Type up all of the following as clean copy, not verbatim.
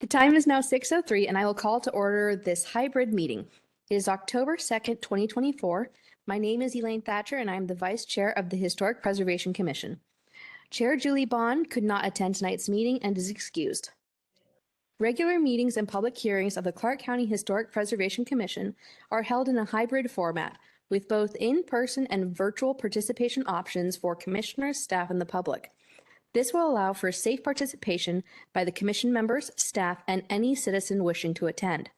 The time is now 6:03 and I will call to order this hybrid meeting. It is October 2nd, 2024. My name is Elaine Thatcher and I am the Vice Chair of the Historic Preservation Commission. Chair Julie Bond could not attend tonight's meeting and is excused. Regular meetings and public hearings of the Clark County Historic Preservation Commission are held in a hybrid format with both in-person and virtual participation options for commissioners, staff, and the public. This will allow for safe participation by the commission members, staff, and any citizen wishing to attend.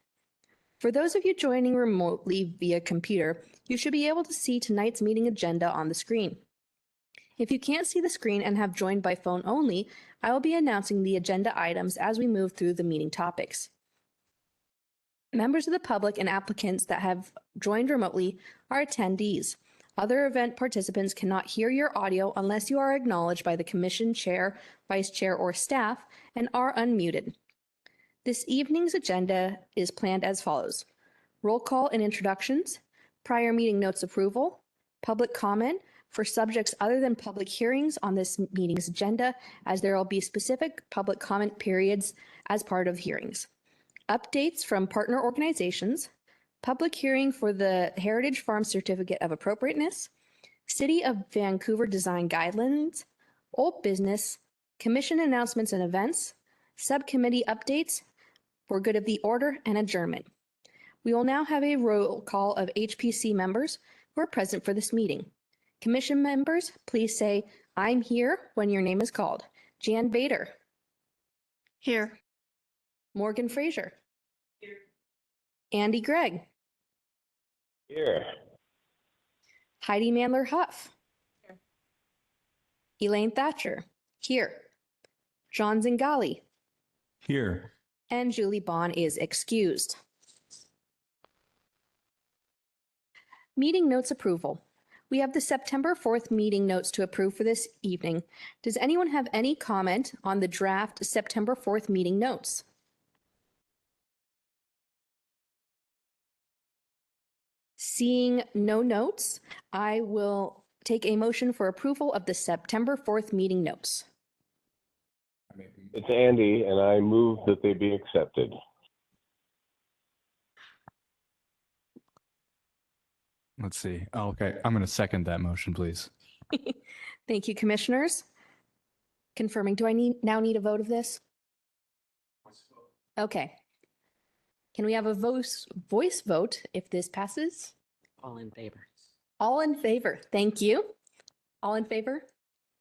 For those of you joining remotely via computer, you should be able to see tonight's meeting agenda on the screen. If you can't see the screen and have joined by phone only, I will be announcing the agenda items as we move through the meeting topics. Members of the public and applicants that have joined remotely are attendees. Other event participants cannot hear your audio unless you are acknowledged by the commission chair, vice chair, or staff and are unmuted. This evening's agenda is planned as follows: roll call and introductions, prior meeting notes approval, public comment for subjects other than public hearings on this meeting's agenda, as there will be specific public comment periods as part of hearings, updates from partner organizations, public hearing for the Heritage Farm Certificate of Appropriateness, City of Vancouver Design Guidelines, old business, commission announcements and events, subcommittee updates, for good of the order, and adjournment. We will now have a roll call of HPC members who are present for this meeting. Commission members, please say, "I'm here" when your name is called. Jan Bader. Here. Morgan Fraser. Here. Andy Gregg. Here. Heidi Mandler Huff. Here. Elaine Thatcher. Here. John Zingali. Here. And Julie Bond is excused. Meeting notes approval. We have the September 4th meeting notes to approve for this evening. Does anyone have any comment on the draft September 4th meeting notes? Seeing no notes, I will take a motion for approval of the September 4th meeting notes. It's Andy, and I move that they be accepted. Let's see. Oh, okay. I'm going to second that motion, please. Thank you, commissioners. Confirming, do I now need a vote of this? Okay. Can we have a voice vote if this passes? All in favor. All in favor. Thank you. All in favor?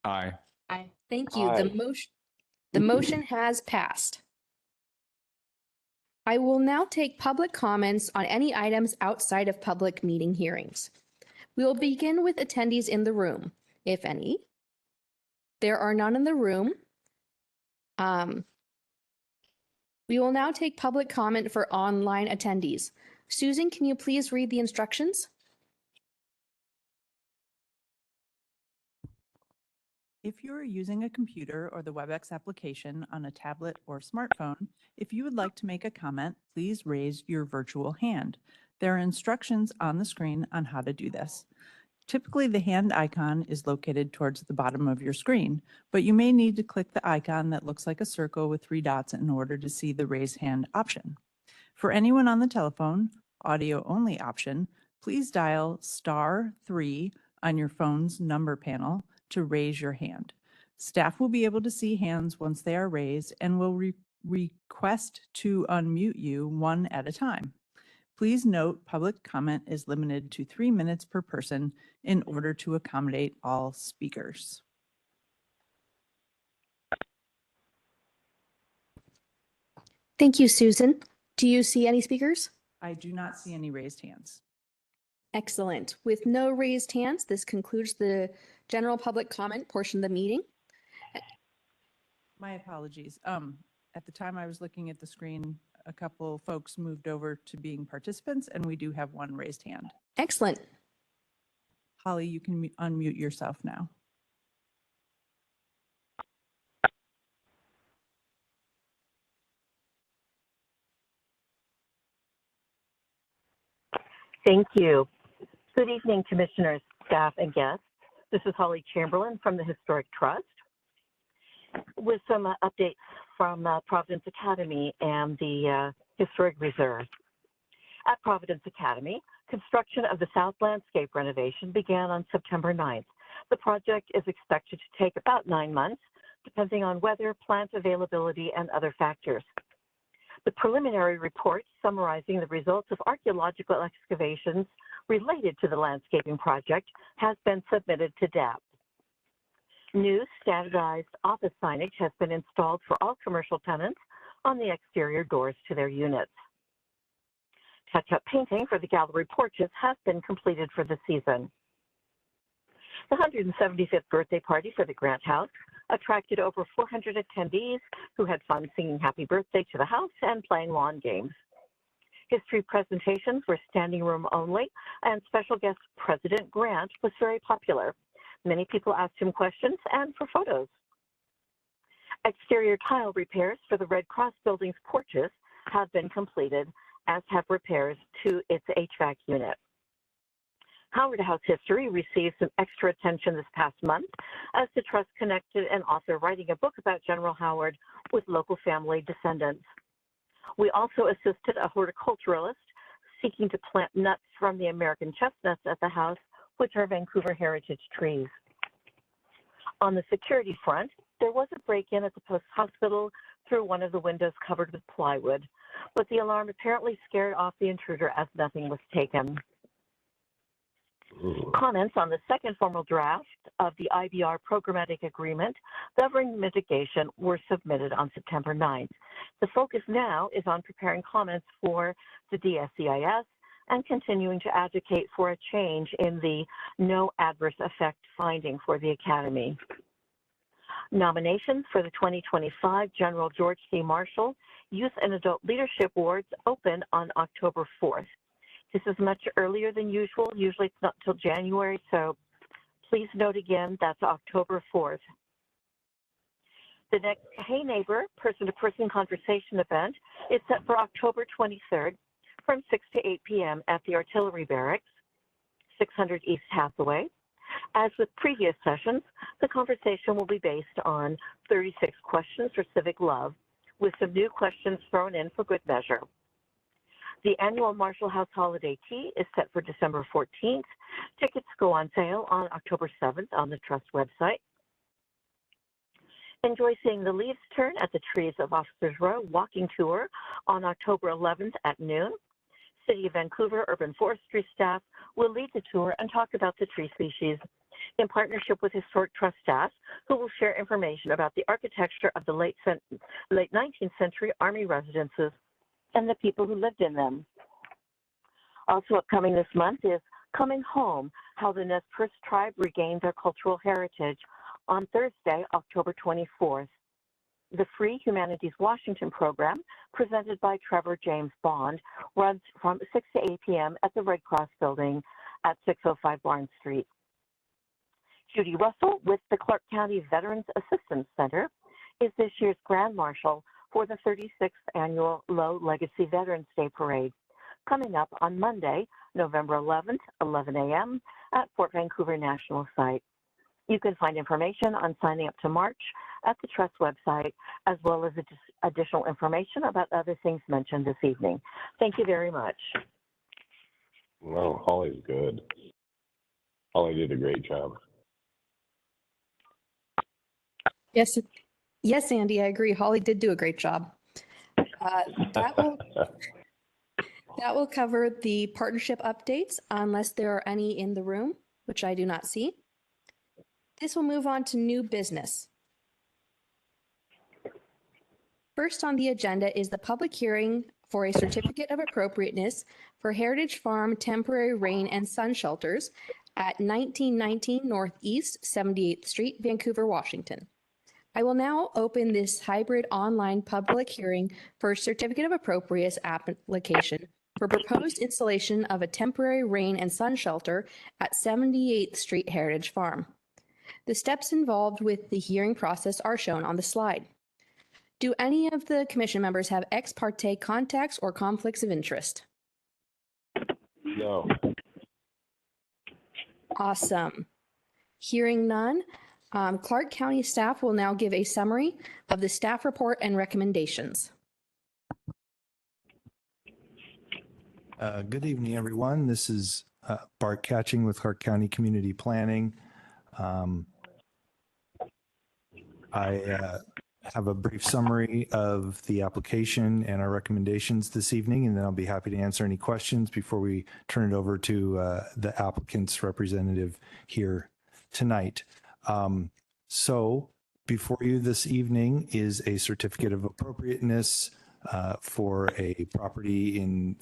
Aye. Aye. Thank you. Aye. The motion has passed. I will now take public comments on any items outside of public meeting hearings. We will begin with attendees in the room, if any. There are none in the room. We will now take public comment for online attendees. Susan, can you please read the instructions? If you are using a computer or the WebEx application on a tablet or smartphone, if you would like to make a comment, please raise your virtual hand. There are instructions on the screen on how to do this. Typically, the hand icon is located towards the bottom of your screen, but you may need to click the icon that looks like a circle with 3 dots in order to see the raise hand option. For anyone on the telephone, audio only option, please dial *3 on your phone's number panel to raise your hand. Staff will be able to see hands once they are raised and will request to unmute you one at a time. Please note public comment is limited to 3 minutes per person in order to accommodate all speakers. Thank you, Susan. Do you see any speakers? I do not see any raised hands. Excellent. With no raised hands, this concludes the general public comment portion of the meeting. My apologies. At the time I was looking at the screen, a couple folks moved over to being participants, and we do have 1 raised hand. Excellent. Holly, you can unmute yourself now. Thank you. Good evening, commissioners, staff, and guests. This is Holly Chamberlain from the Historic Trust with some updates from Providence Academy and the Historic Reserve. At Providence Academy, construction of the south landscape renovation began on September 9th. The project is expected to take about 9 months, depending on weather, plant availability, and other factors. The preliminary report summarizing the results of archaeological excavations related to the landscaping project has been submitted to DAP. New standardized office signage has been installed for all commercial tenants on the exterior doors to their units. Touch-up painting for the gallery porches has been completed for the season. The 175th birthday party for the Grant House attracted over 400 attendees who had fun singing happy birthday to the house and playing lawn games. History presentations were standing room only, and special guest President Grant was very popular. Many people asked him questions and for photos. Exterior tile repairs for the Red Cross building's porches have been completed, as have repairs to its HVAC unit. Howard House history received some extra attention this past month as the Trust connected an author writing a book about General Howard with local family descendants. We also assisted a horticulturalist seeking to plant nuts from the American chestnuts at the house, which are Vancouver heritage trees. On the security front, there was a break-in at the post hospital through one of the windows covered with plywood, but the alarm apparently scared off the intruder as nothing was taken. Comments on the second formal draft of the IBR programmatic agreement governing mitigation were submitted on September 9th. The focus now is on preparing comments for the DSCIS and continuing to advocate for a change in the no adverse effect finding for the Academy. Nominations for the 2025 General George C. Marshall Youth and Adult Leadership Awards open on October 4th. This is much earlier than usual. Usually it's not till January, so please note again, that's October 4th. The next Hey Neighbor person-to-person conversation event is set for October 23rd from 6 to 8 p.m. at the Artillery Barracks, 600 East Hathaway. As with previous sessions, the conversation will be based on 36 questions for civic love, with some new questions thrown in for good measure. The annual Marshall House Holiday Tea is set for December 14th. Tickets go on sale on October 7th on the Trust website. Enjoy seeing the leaves turn at the Trees of Officers Row walking tour on October 11th at noon. City of Vancouver Urban Forestry staff will lead the tour and talk about the tree species in partnership with Historic Trust staff, who will share information about the architecture of the late 19th century Army residences and the people who lived in them. Also upcoming this month is Coming Home, How the Nez Perce Tribe Regained Their Cultural Heritage on Thursday, October 24th. The free Humanities Washington program, presented by Trevor James Bond, runs from 6 to 8 p.m. at the Red Cross building at 605 Barnes Street. Judy Russell with the Clark County Veterans Assistance Center is this year's Grand Marshal for the 36th Annual Low Legacy Veterans Day Parade, coming up on Monday, November 11th, 11 a.m. at Fort Vancouver National Site. You can find information on signing up to march at the Trust website, as well as additional information about other things mentioned this evening. Thank you very much. Well, Holly's good. Holly did a great job. Yes, Andy, I agree. Holly did do a great job. That will cover the partnership updates, unless there are any in the room, which I do not see. This will move on to new business. First on the agenda is the public hearing for a certificate of appropriateness for Heritage Farm Temporary Rain and Sun Shelters at 1919 Northeast 78th Street, Vancouver, Washington. I will now open this hybrid online public hearing for a certificate of appropriateness application for proposed installation of a temporary rain and sun shelter at 78th Street Heritage Farm. The steps involved with the hearing process are shown on the slide. Do any of the commission members have ex parte contacts or conflicts of interest? No. Awesome. Hearing none, Clark County staff will now give a summary of the staff report and recommendations. Good evening, everyone. This is Bart Catching with Clark County Community Planning. I have a brief summary of the application and our recommendations this evening, and then I'll be happy to answer any questions before we turn it over to the applicant's representative here tonight. So before you this evening is a certificate of appropriateness for a property in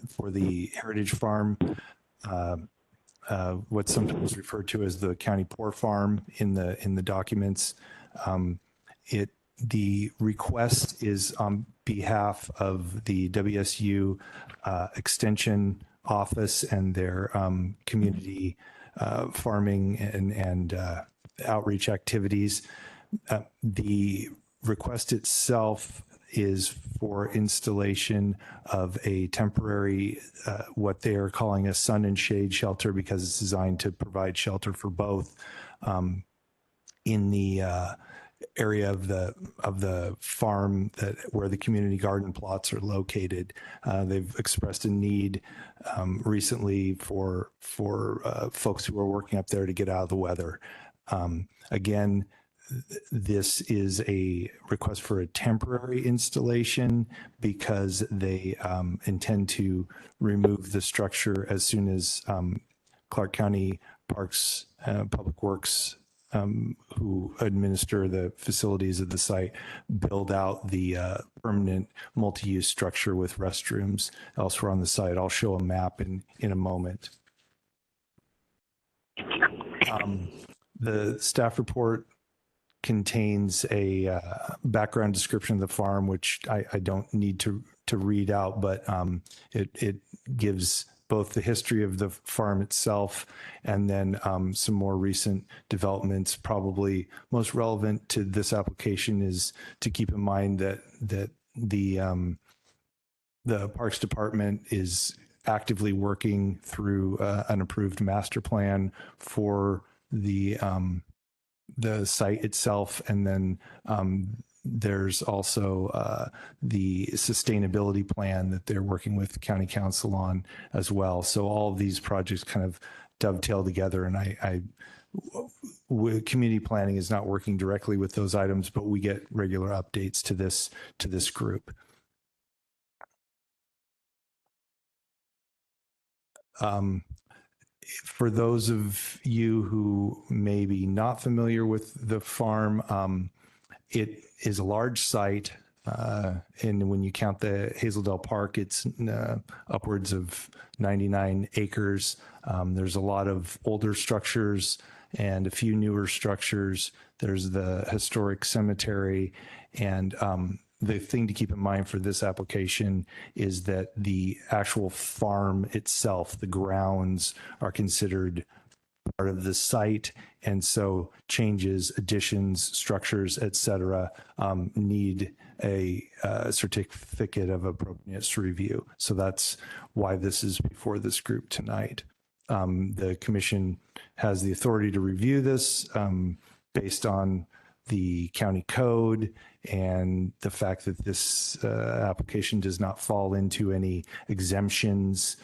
for the Heritage Farm, what's sometimes referred to as the County Poor Farm in the documents. The request is on behalf of the WSU Extension Office and their community farming and outreach activities. The request itself is for installation of a temporary, what they are calling a sun and shade shelter, because it's designed to provide shelter for both in the area of the farm where the community garden plots are located. They've expressed a need recently for folks who are working up there to get out of the weather. Again, this is a request for a temporary installation because they intend to remove the structure as soon as Clark County Parks Public Works, who administer the facilities of the site, build out the permanent multi-use structure with restrooms elsewhere on the site. I'll show a map in a moment. The staff report contains a background description of the farm, which I don't need to read out, but it gives both the history of the farm itself and then some more recent developments. Probably most relevant to this application is to keep in mind that the Parks Department is actively working through an approved master plan for the site itself, and then there's also the sustainability plan that they're working with county council on as well. So all of these projects kind of dovetail together, and community planning is not working directly with those items, but we get regular updates to this group. For those of you who may be not familiar with the farm, it is a large site, and when you count the Hazeldale Park, it's upwards of 99 acres. There's a lot of older structures and a few newer structures. There's the historic cemetery, and the thing to keep in mind for this application is that the actual farm itself, the grounds, are considered part of the site, and so changes, additions, structures, etc., need a certificate of appropriateness review. So that's why this is before this group tonight. The commission has the authority to review this based on the county code and the fact that this application does not fall into any exemptions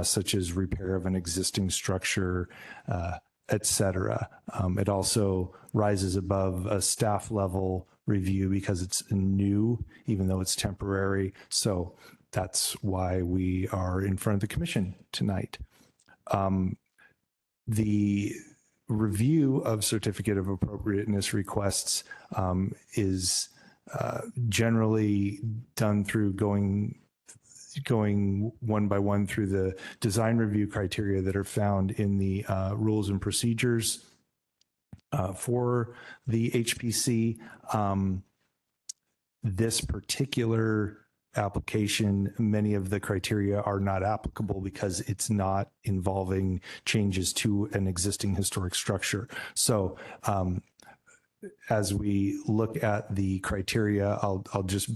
such as repair of an existing structure, et cetera. It also rises above a staff level review because it's new, even though it's temporary. So that's why we are in front of the commission tonight. The review of certificate of appropriateness requests is generally done through going one by one through the design review criteria that are found in the rules and procedures for the HPC. This particular application, many of the criteria are not applicable because it's not involving changes to an existing historic structure. So as we look at the criteria, I'll just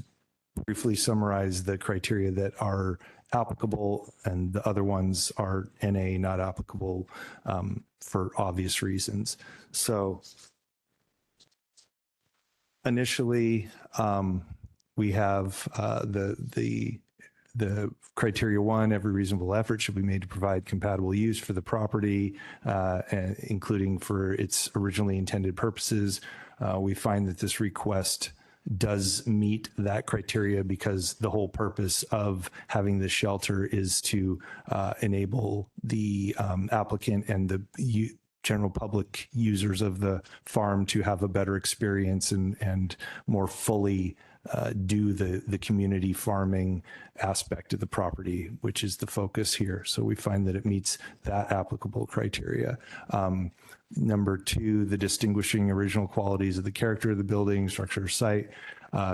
briefly summarize the criteria that are applicable, and the other ones are NA, not applicable for obvious reasons. So initially, we have the criteria one, every reasonable effort should be made to provide compatible use for the property, including for its originally intended purposes. We find that this request does meet that criteria because the whole purpose of having the shelter is to enable the applicant and the general public users of the farm to have a better experience and more fully do the community farming aspect of the property, which is the focus here. So we find that it meets that applicable criteria. Number two, the distinguishing original qualities of the character of the building, structure, or site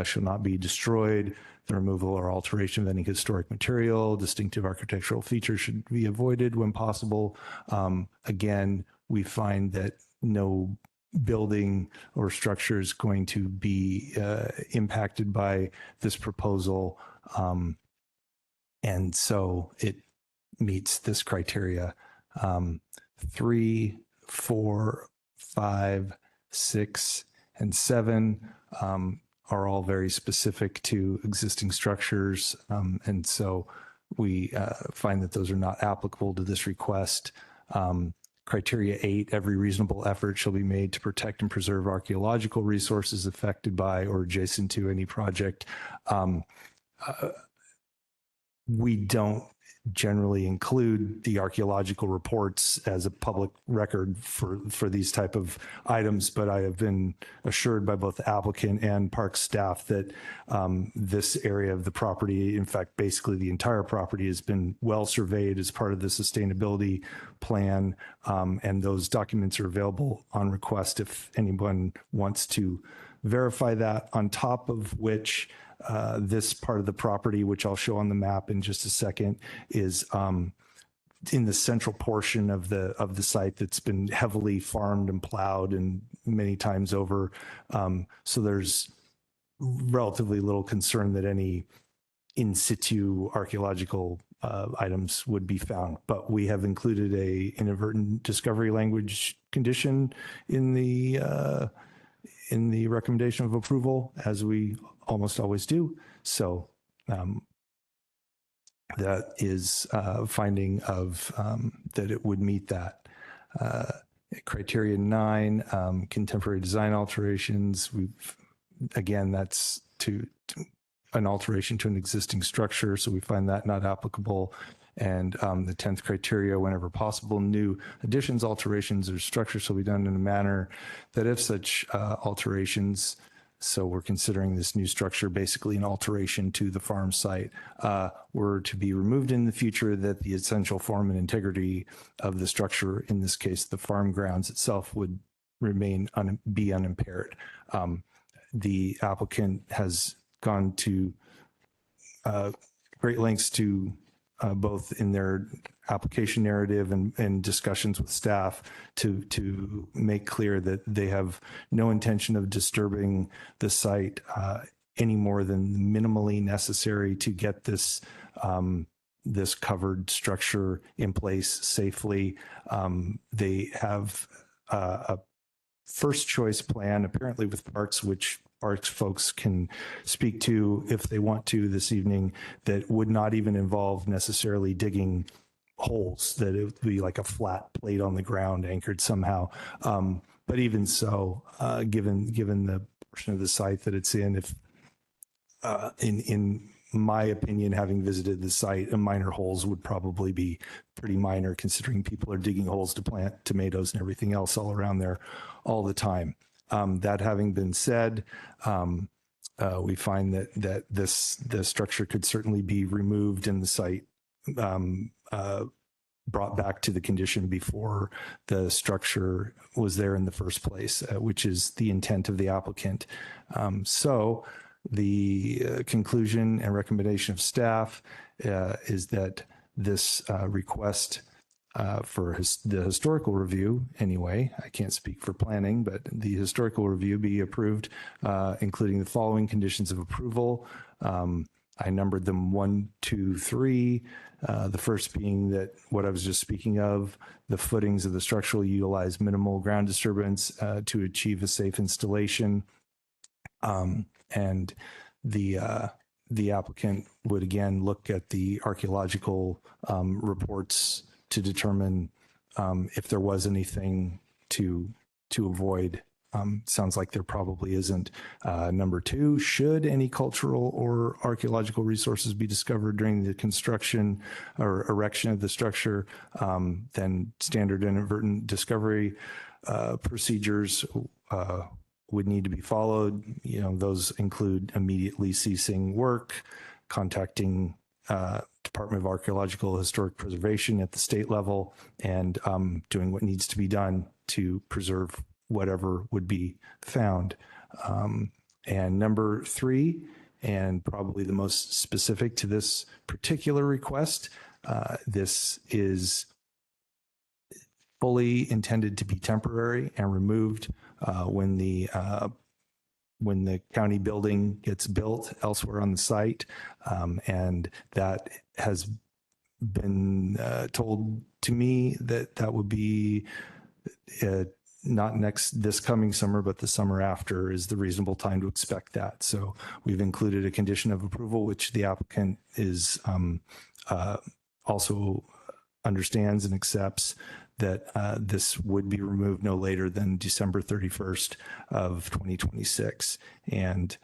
shall not be destroyed. The removal or alteration of any historic material, distinctive architectural features should be avoided when possible. Again, we find that no building or structure is going to be impacted by this proposal. And so it meets this criteria. 3, 4, 5, 6, and 7 are all very specific to existing structures. And so we find that those are not applicable to this request. Criteria 8, every reasonable effort shall be made to protect and preserve archaeological resources affected by or adjacent to any project. We don't generally include the archaeological reports as a public record for these type of items, but I have been assured by both the applicant and park staff that this area of the property, in fact, basically the entire property, has been well surveyed as part of the sustainability plan, and those documents are available on request if anyone wants to verify that, on top of which this part of the property, which I'll show on the map in just a second, is in the central portion of the site that's been heavily farmed and plowed and many times over. So there's relatively little concern that any in situ archaeological items would be found. But we have included a inadvertent discovery language condition in the recommendation of approval, as we almost always do. So that is finding of that it would meet that. Criteria 9, contemporary design alterations. Again, that's to an alteration to an existing structure. So we find that not applicable. And the 10th criteria, whenever possible, new additions, alterations, or structures shall be done in a manner that if such alterations, so we're considering this new structure basically an alteration to the farm site, were to be removed in the future, that the essential form and integrity of the structure, in this case the farm grounds itself, would remain be unimpaired. The applicant has gone to great lengths to both in their application narrative and discussions with staff to make clear that they have no intention of disturbing the site any more than minimally necessary to get this this covered structure in place safely. They have a first choice plan, apparently with parks, which parks folks can speak to if they want to this evening, that would not even involve necessarily digging holes, that it would be like a flat plate on the ground anchored somehow. But even so, given the portion of the site that it's in, if in my opinion, having visited the site, minor holes would probably be pretty minor, considering people are digging holes to plant tomatoes and everything else all around there all the time. That having been said, we find that the structure could certainly be removed and the site brought back to the condition before the structure was there in the first place, which is the intent of the applicant. So the conclusion and recommendation of staff is that this request for the historical review, anyway, I can't speak for planning, but the historical review be approved, including the following conditions of approval. I numbered them 1, 2, 3. The first being that what I was just speaking of, the footings of the structure will utilize minimal ground disturbance to achieve a safe installation. And the applicant would again look at the archaeological reports to determine if there was anything to avoid. Sounds like there probably isn't. Number two, should any cultural or archaeological resources be discovered during the construction or erection of the structure, then standard inadvertent discovery procedures would need to be followed. You know, those include immediately ceasing work, contacting Department of Archaeological Historic Preservation at the state level, and doing what needs to be done to preserve whatever would be found. And number three, and probably the most specific to this particular request, this is fully intended to be temporary and removed when the county building gets built elsewhere on the site. And that has been told to me that would be not this coming summer, but the summer after is the reasonable time to expect that. So we've included a condition of approval, which the applicant is also understands and accepts, that this would be removed no later than December 31st of 2026. And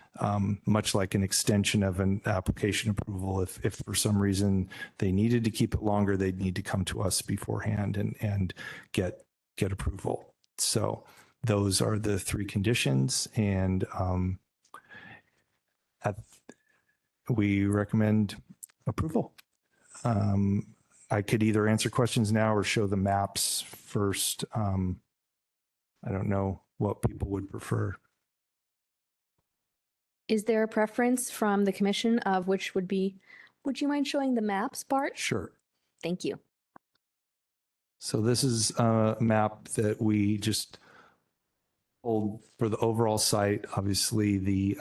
much like an extension of an application approval, if for some reason they needed to keep it longer, they'd need to come to us beforehand and get approval. So those are the three conditions, and we recommend approval. I could either answer questions now or show the maps first. I don't know what people would prefer. Is there a preference from the commission of which would be, would you mind showing the maps, Bart? Sure. Thank you. So this is a map that we just pulled for the overall site. Obviously, the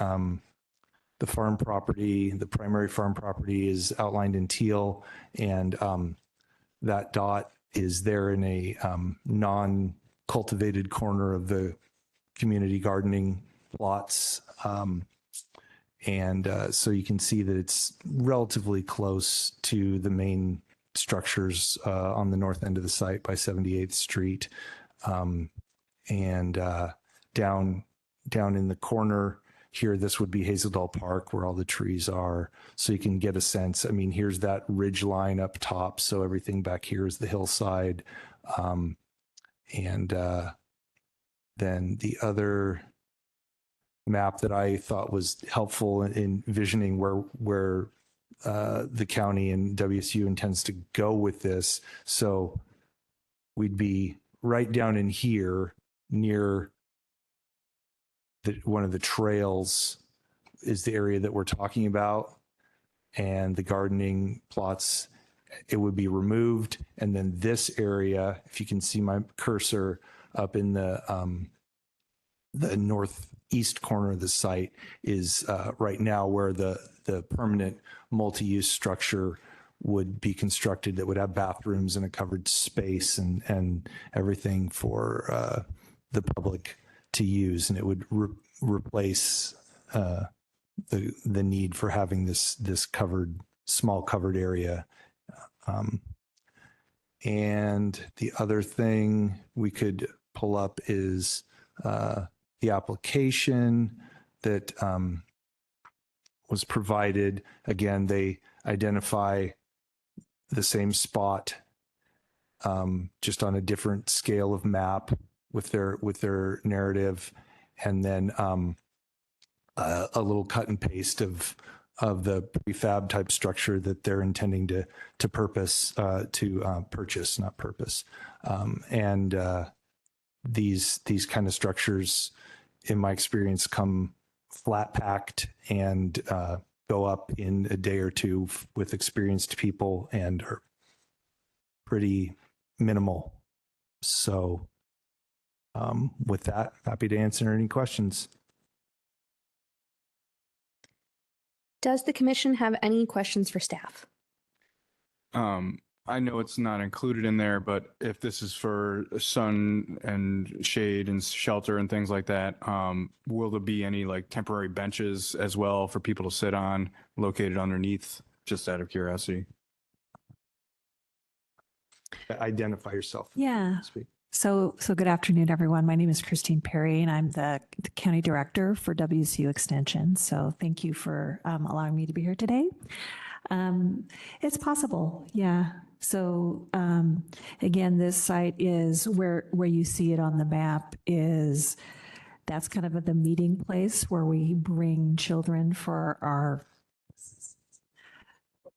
farm property, the primary farm property is outlined in teal, and that dot is there in a non-cultivated corner of the community gardening plots. So you can see that it's relatively close to the main structures on the north end of the site by 78th Street. Down in the corner here, this would be Hazeldale Park where all the trees are. So you can get a sense. I mean, here's that ridge line up top. So everything back here is the hillside. Then the other map that I thought was helpful in envisioning where the county and WSU intends to go with this. So we'd be right down in here near one of the trails is the area that we're talking about, and the gardening plots, it would be removed. And then this area, if you can see my cursor up in the northeast corner of the site, is right now where the permanent multi-use structure would be constructed that would have bathrooms and a covered space and everything for the public to use. And it would replace the need for having this small covered area. And the other thing we could pull up is the application that was provided. Again, they identify the same spot, just on a different scale of map with their narrative, and then a little cut and paste of the prefab type structure that they're intending to purchase, not purpose. These kind of structures, in my experience, come flat packed and go up in a day or two with experienced people and are pretty minimal. So with that, happy to answer any questions. Does the commission have any questions for staff? I know it's not included in there, but if this is for sun and shade and shelter and things like that, will there be any like temporary benches as well for people to sit on located underneath? Just out of curiosity. Identify yourself. Yeah. Speak. So good afternoon, everyone. My name is Christine Perry, and I'm the County Director for WSU Extension. So thank you for allowing me to be here today. It's possible, yeah. So again, this site is where you see it on the map is that's kind of the meeting place where we bring children for our.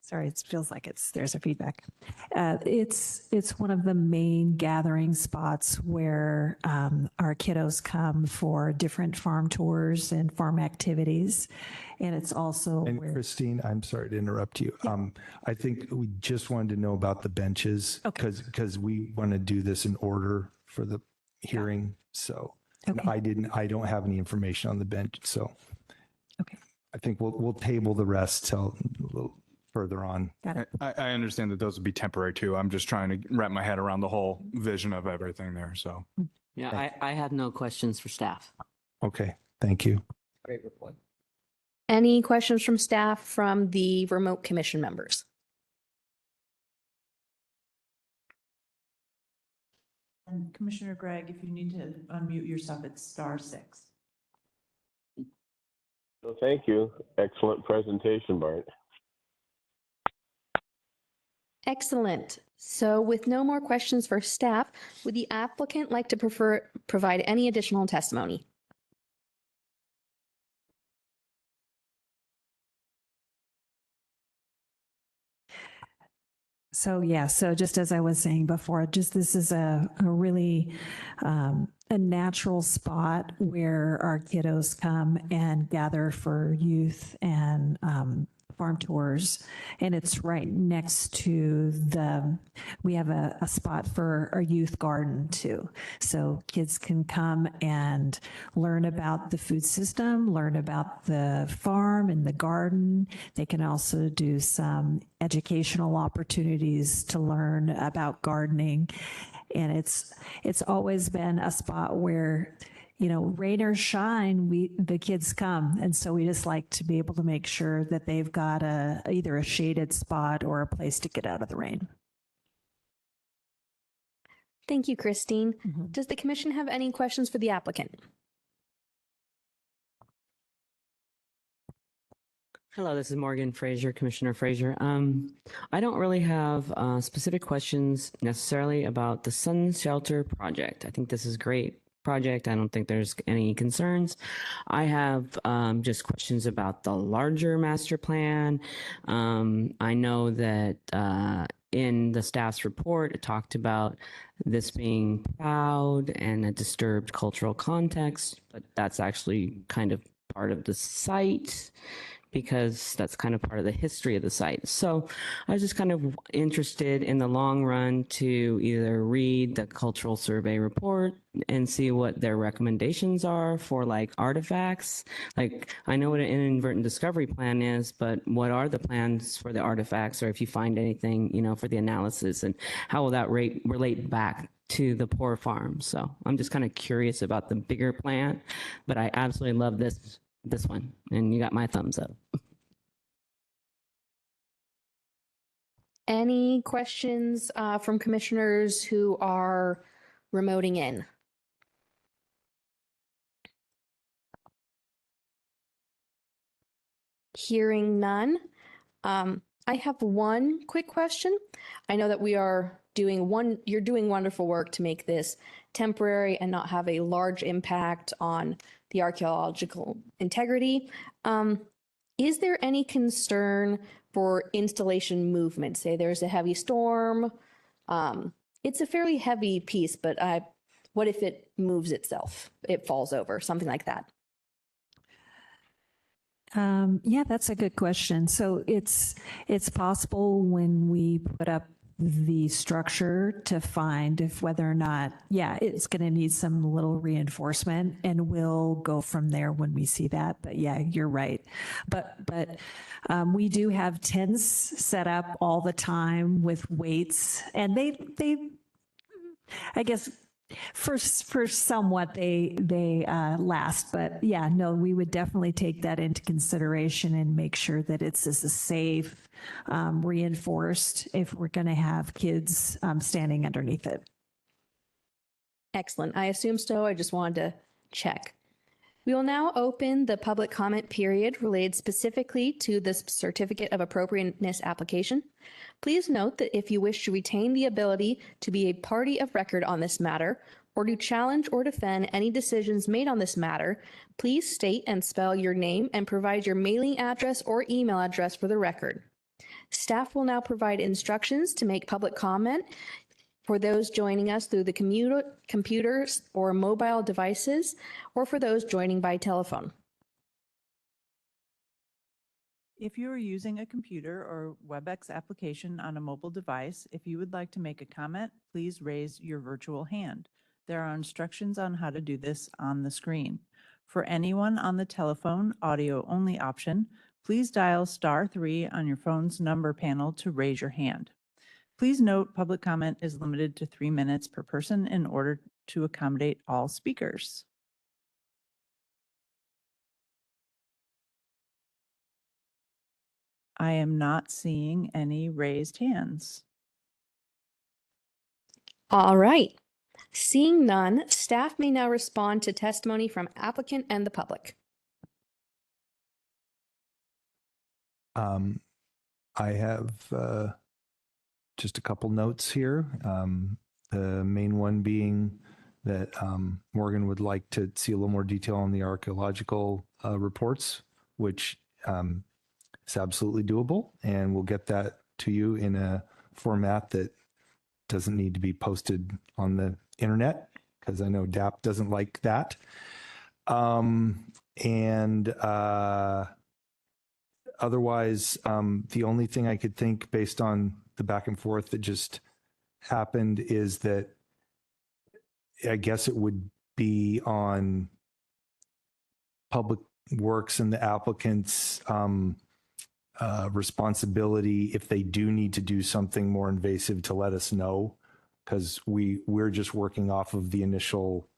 Sorry, it feels like there's a feedback. It's one of the main gathering spots where our kiddos come for different farm tours and farm activities. And it's also And where, Christine, I'm sorry to interrupt you. I think we just wanted to know about the benches Okay. because we want to do this in order for the hearing. So and Okay. I don't have any information on the bench. So Okay. I think we'll table the rest till a little further on. got it. I understand that those would be temporary too. I'm just trying to wrap my head around the whole vision of everything there. So Yeah, I had no questions for staff. Okay. Thank you. Great report. Any questions from staff from the remote commission members? And Commissioner Gregg, if you need to unmute yourself, it's *6. So thank you. Excellent presentation, Bart. Excellent. So with no more questions for staff, would the applicant like to provide any additional testimony? So yeah, so just as I was saying before, just this is a really a natural spot where our kiddos come and gather for youth and farm tours. And it's right next to we have a spot for our youth garden too. So kids can come and learn about the food system, learn about the farm and the garden. They can also do some educational opportunities to learn about gardening. And it's always been a spot where, you know, rain or shine, the kids come. And so we just like to be able to make sure that they've got either a shaded spot or a place to get out of the rain. Thank you, Christine. Mhm. Does the commission have any questions for the applicant? Hello, this is Morgan Fraser, Commissioner Fraser. I don't really have specific questions necessarily about the Sun Shelter project. I think this is a great project. I don't think there's any concerns. I have just questions about the larger master plan. I know that in the staff's report, it talked about this being proud and a disturbed cultural context, but that's actually kind of part of the site, because that's kind of part of the history of the site. So I was just kind of interested in the long run to either read the cultural survey report and see what their recommendations are for like artifacts. Like I know what an inadvertent discovery plan is, but what are the plans for the artifacts, or if you find anything, you know, for the analysis, and how will that relate back to the poor farm? So I'm just kind of curious about the bigger plan, but I absolutely love this one, and you got my thumbs up. Any questions from commissioners who are remoting in? Hearing none. I have one quick question. I know that you're doing wonderful work to make this temporary and not have a large impact on the archaeological integrity. Is there any concern for installation movement? Say there's a heavy storm. It's a fairly heavy piece, but what if it moves itself? It falls over, something like that. Yeah, that's a good question. So it's possible when we put up the structure to find if whether or not, yeah, it's going to need some little reinforcement, and we'll go from there when we see that. But yeah, you're right. But we do have tents set up all the time with weights, and they I guess for somewhat they last, but yeah, no, we would definitely take that into consideration and make sure that it's as a safe, reinforced if we're going to have kids standing underneath it. Excellent. I assume so. I just wanted to check. We will now open the public comment period related specifically to the certificate of appropriateness application. Please note that if you wish to retain the ability to be a party of record on this matter or to challenge or defend any decisions made on this matter, please state and spell your name and provide your mailing address or email address for the record. Staff will now provide instructions to make public comment for those joining us through the computers or mobile devices, or for those joining by telephone. If you are using a computer or WebEx application on a mobile device, if you would like to make a comment, please raise your virtual hand. There are instructions on how to do this on the screen. For anyone on the telephone audio only option, please dial *3 on your phone's number panel to raise your hand. Please note public comment is limited to 3 minutes per person in order to accommodate all speakers. I am not seeing any raised hands. All right. Seeing none, staff may now respond to testimony from applicant and the public. I have just a couple notes here. The main one being that Morgan would like to see a little more detail on the archaeological reports, which is absolutely doable, and we'll get that to you in a format that doesn't need to be posted on the internet, because I know DAP doesn't like that. Otherwise, the only thing I could think based on the back and forth that just happened is that I guess it would be on Public Works and the applicant's responsibility if they do need to do something more invasive to let us know, because we're just working off of the initial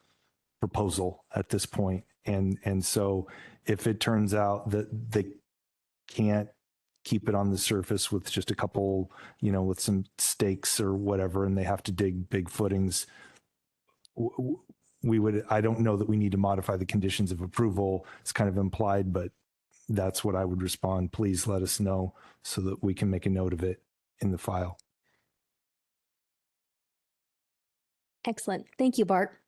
proposal at this point. And so if it turns out that they can't keep it on the surface with just a couple, with some stakes or whatever, and they have to dig big footings, I don't know that we need to modify the conditions of approval. It's kind of implied, but that's what I would respond. Please let us know so that we can make a note of it in the file. Excellent. Thank you, Bart.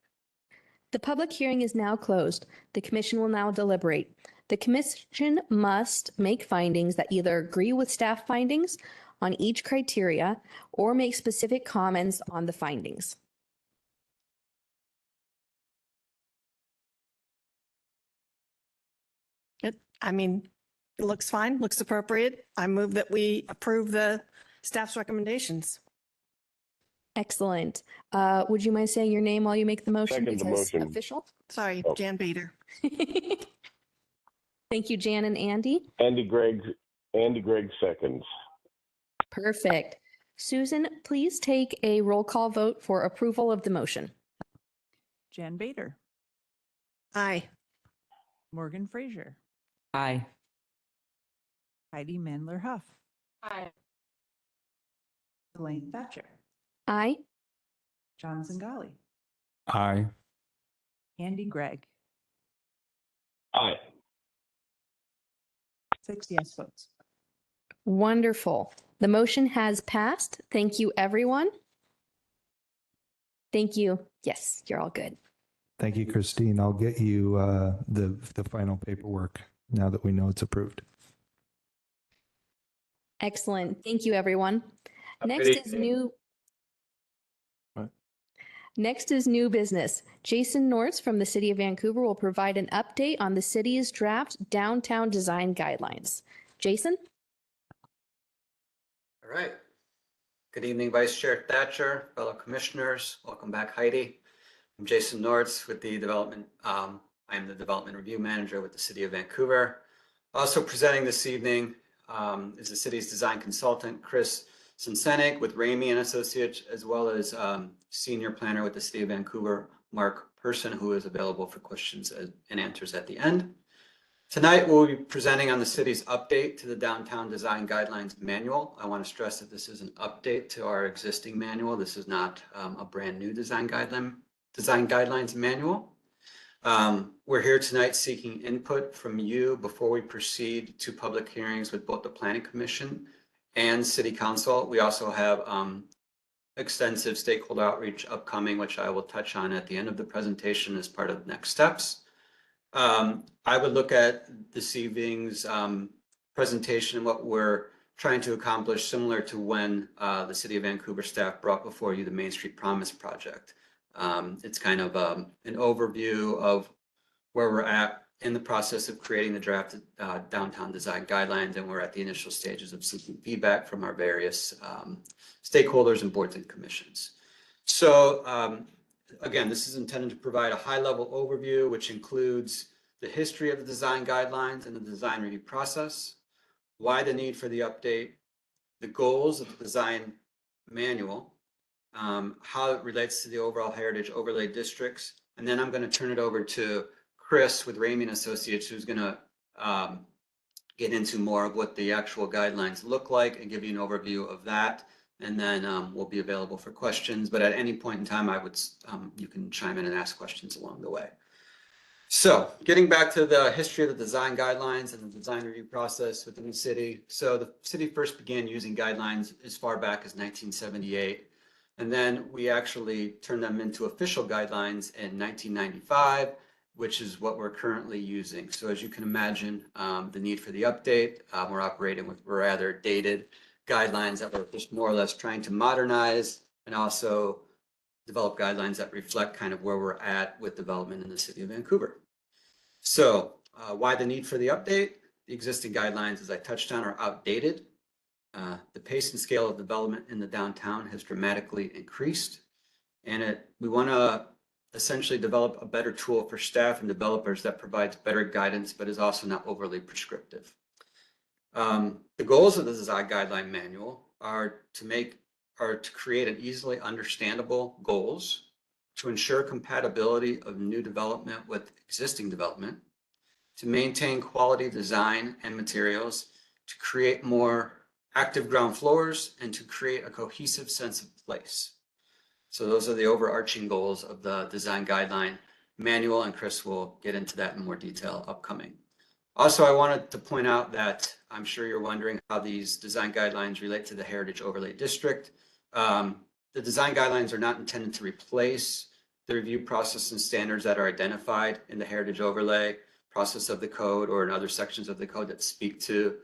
The public hearing is now closed. The commission will now deliberate. The commission must make findings that either agree with staff findings on each criteria or make specific comments on the findings. It looks fine, looks appropriate. I move that we approve the staff's recommendations. Excellent. Would you mind saying your name while you make the motion? Second the Because motion. official. Sorry, Oh. Jan Bader. Thank you, Jan and Andy. Andy Gregg seconds. Perfect. Susan, please take a roll call vote for approval of the motion. Jan Bader, Aye. Morgan Fraser, Aye. Heidi Mandler Huff, Aye. Elaine Thatcher, Aye. John Zingali, Aye. Andy Gregg. Aye. 6 yes votes. Wonderful. The motion has passed. Thank you, everyone. Thank you. Yes, you're all good. Thank you, Christine. I'll get you the final paperwork now that we know it's approved. Excellent. Thank you, everyone. Have a Next good is evening. new. What? Next is new business. Jason Norris from the City of Vancouver will provide an update on the city's draft downtown design guidelines. Jason? All right. Good evening, Vice Chair Thatcher, fellow commissioners. Welcome back, Heidi. I'm Jason Nortz with the development. I am the development review manager with the City of Vancouver. Also presenting this evening is the city's design consultant, Chris Sinsenik with Ramey and Associates, as well as senior planner with the City of Vancouver, Mark Person, who is available for questions and answers at the end. Tonight, we'll be presenting on the city's update to the Downtown Design Guidelines Manual. I want to stress that this is an update to our existing manual. This is not a brand new design guidelines manual. We're here tonight seeking input from you before we proceed to public hearings with both the Planning Commission and City Council. We also have extensive stakeholder outreach upcoming, which I will touch on at the end of the presentation as part of the next steps. I would look at this evening's presentation and what we're trying to accomplish similar to when the City of Vancouver staff brought before you the Main Street Promise project. It's kind of an overview of where we're at in the process of creating the draft downtown design guidelines, and we're at the initial stages of seeking feedback from our various stakeholders and boards and commissions. So again, this is intended to provide a high-level overview, which includes the history of the design guidelines and the design review process, why the need for the update, the goals of the design manual, how it relates to the overall heritage overlay districts, and then I'm going to turn it over to Chris with Ramey and Associates, who's going to get into more of what the actual guidelines look like and give you an overview of that. And then we'll be available for questions. But at any point in time, you can chime in and ask questions along the way. So getting back to the history of the design guidelines and the design review process within the city. So the city first began using guidelines as far back as 1978. And then we actually turned them into official guidelines in 1995, which is what we're currently using. So as you can imagine, the need for the update, we're operating with rather dated guidelines that we're just more or less trying to modernize and also develop guidelines that reflect kind of where we're at with development in the City of Vancouver. So why the need for the update? The existing guidelines, as I touched on, are outdated. The pace and scale of development in the downtown has dramatically increased, and we want to essentially develop a better tool for staff and developers that provides better guidance, but is also not overly prescriptive. The goals of the design guideline manual are to create an easily understandable goals, to ensure compatibility of new development with existing development, to maintain quality design and materials, to create more active ground floors, and to create a cohesive sense of place. So those are the overarching goals of the design guideline manual, and Chris will get into that in more detail upcoming. Also, I wanted to point out that I'm sure you're wondering how these design guidelines relate to the Heritage Overlay District. The design guidelines are not intended to replace the review process and standards that are identified in the Heritage Overlay process of the code or in other sections of the code that speak to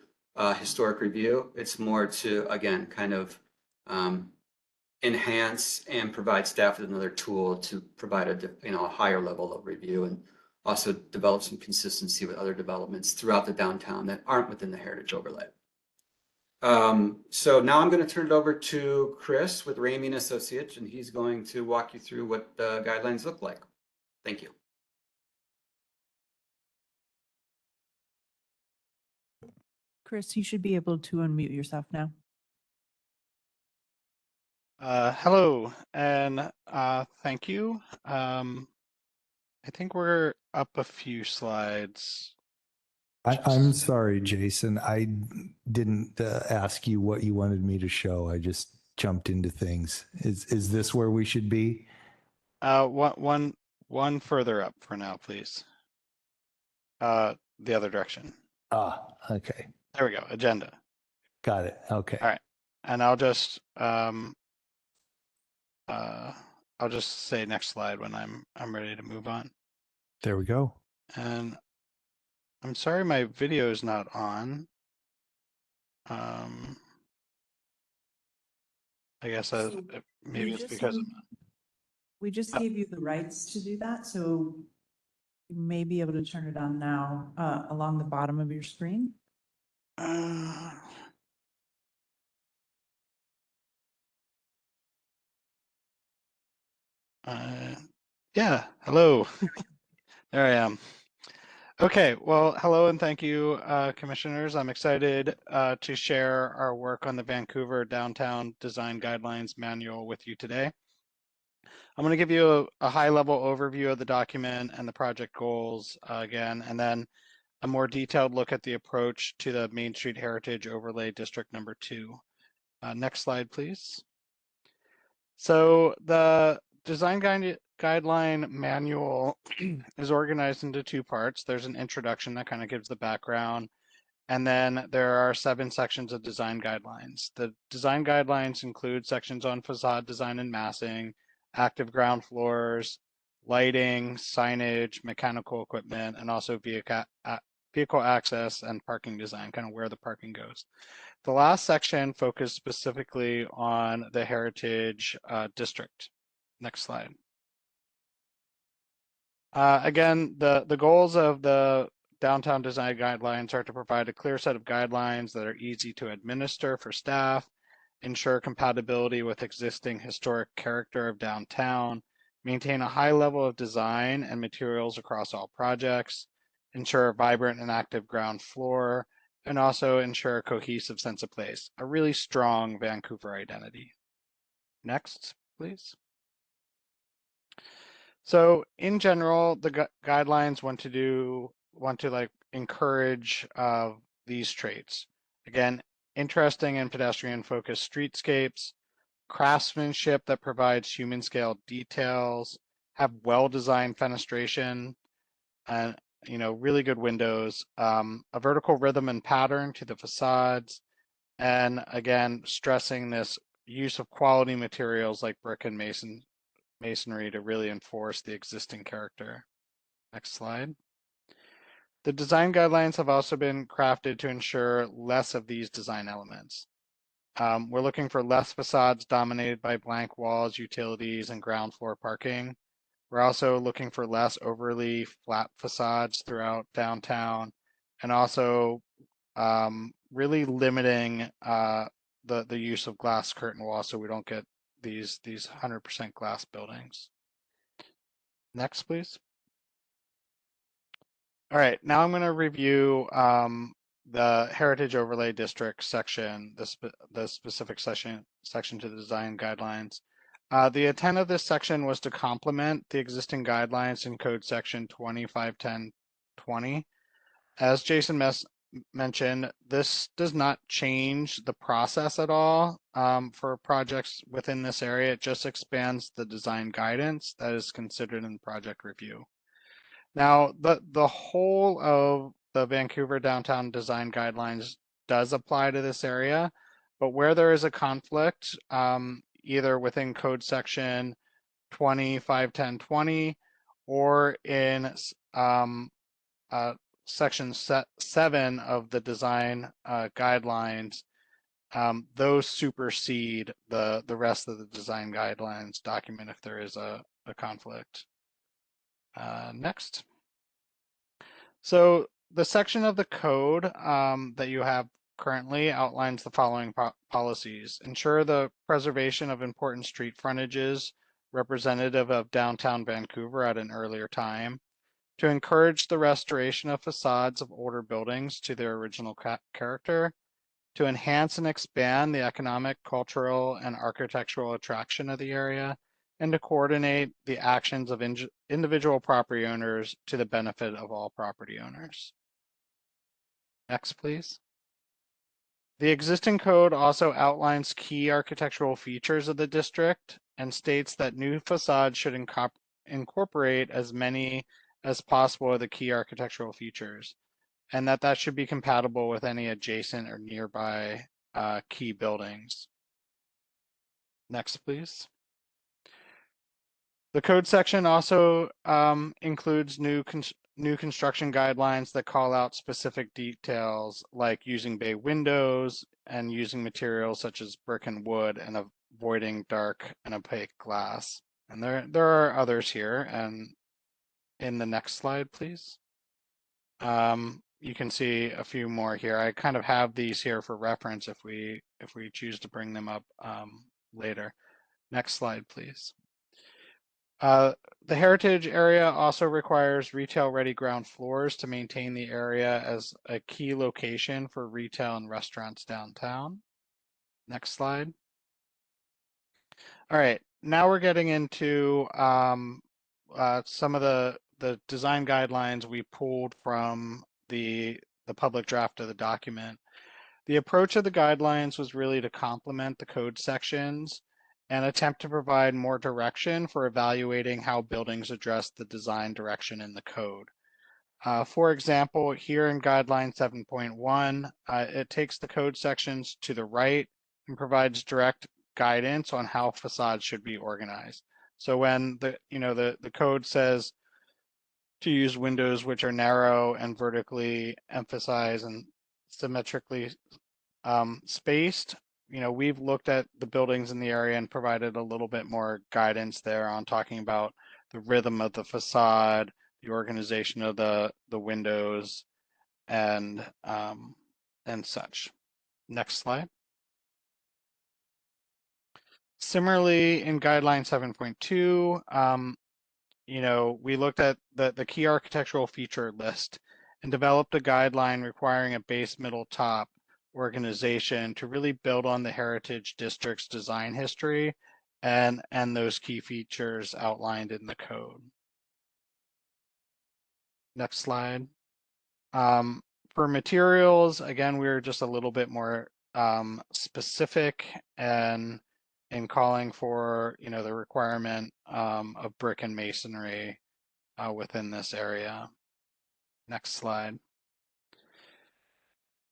historic review. It's more to, again, kind of enhance and provide staff with another tool to provide a higher level of review and also develop some consistency with other developments throughout the downtown that aren't within the Heritage Overlay. So now I'm going to turn it over to Chris with Ramey and Associates, and he's going to walk you through what the guidelines look like. Thank you. Chris, you should be able to unmute yourself now. Hello, and thank you. I think we're up a few slides. I'm sorry, Jason. I didn't ask you what you wanted me to show. I just jumped into things. Is this where we should be? One further up for now, please. The other direction. Okay. There we go. Agenda. Got it. Okay. All right, and I'll just say next slide when I'm ready to move on. There we go. And I'm sorry my video is not on. I guess maybe it's because of that. We just gave you the rights to do that, so you may be able to turn it on now along the bottom of your screen. Yeah, hello. There I am. Okay, well, hello and thank you, commissioners. I'm excited to share our work on the Vancouver Downtown Design Guidelines Manual with you today. I'm going to give you a high-level overview of the document and the project goals again, and then a more detailed look at the approach to the Main Street Heritage Overlay District number 2. Next slide, please. So the design guideline manual is organized into 2 parts. There's an introduction that kind of gives the background, and then there are 7 sections of design guidelines. The design guidelines include sections on facade design and massing, active ground floors, lighting, signage, mechanical equipment, and also vehicle access and parking design, kind of where the parking goes. The last section focused specifically on the Heritage District. Next slide. Again, the goals of the Downtown Design Guidelines are to provide a clear set of guidelines that are easy to administer for staff, ensure compatibility with existing historic character of downtown, maintain a high level of design and materials across all projects, ensure a vibrant and active ground floor, and also ensure a cohesive sense of place, a really strong Vancouver identity. Next, please. So in general, the guidelines want to like encourage these traits. Again, interesting and pedestrian focused streetscapes, craftsmanship that provides human scale details, have well-designed fenestration, and really good windows, a vertical rhythm and pattern to the facades, and again, stressing this use of quality materials like brick and masonry to really enforce the existing character. Next slide. The design guidelines have also been crafted to ensure less of these design elements. We're looking for less facades dominated by blank walls, utilities, and ground floor parking. We're also looking for less overly flat facades throughout downtown, and also really limiting the use of glass curtain walls so we don't get these 100% glass buildings. Next, please. All right, now I'm going to review the Heritage Overlay District section, the specific section to the design guidelines. The intent of this section was to complement the existing guidelines in Code Section 2510-20. As Jason mentioned, this does not change the process at all for projects within this area. It just expands the design guidance that is considered in project review. Now, the whole of the Vancouver Downtown Design Guidelines does apply to this area, but where there is a conflict, either within Code Section 2510-20 or in Section 7 of the design guidelines, those supersede the rest of the design guidelines document if there is a conflict. Next. So the section of the code that you have currently outlines the following policies. Ensure the preservation of important street frontages representative of downtown Vancouver at an earlier time. To encourage the restoration of facades of older buildings to their original character. To enhance and expand the economic, cultural, and architectural attraction of the area, and to coordinate the actions of individual property owners to the benefit of all property owners. Next, please. The existing code also outlines key architectural features of the district and states that new facades should incorporate as many as possible of the key architectural features, and that should be compatible with any adjacent or nearby key buildings. Next, please. The code section also includes new construction guidelines that call out specific details like using bay windows and using materials such as brick and wood and avoiding dark and opaque glass. And there are others here. And in the next slide, please. You can see a few more here. I kind of have these here for reference if we choose to bring them up later. Next slide, please. The heritage area also requires retail-ready ground floors to maintain the area as a key location for retail and restaurants downtown. Next slide. All right, now we're getting into some of the design guidelines we pulled from the public draft of the document. The approach of the guidelines was really to complement the code sections and attempt to provide more direction for evaluating how buildings address the design direction in the code. For example, here in Guideline 7.1, it takes the code sections to the right and provides direct guidance on how facades should be organized. So when the code says to use windows which are narrow and vertically emphasized and symmetrically spaced, we've looked at the buildings in the area and provided a little bit more guidance there on talking about the rhythm of the facade, the organization of the windows, and such. Next slide. Similarly, in Guideline 7.2, we looked at the key architectural feature list and developed a guideline requiring a base, middle, top organization to really build on the Heritage District's design history and those key features outlined in the code. Next slide. For materials, again, we were just a little bit more specific and in calling for the requirement of brick and masonry within this area. Next slide.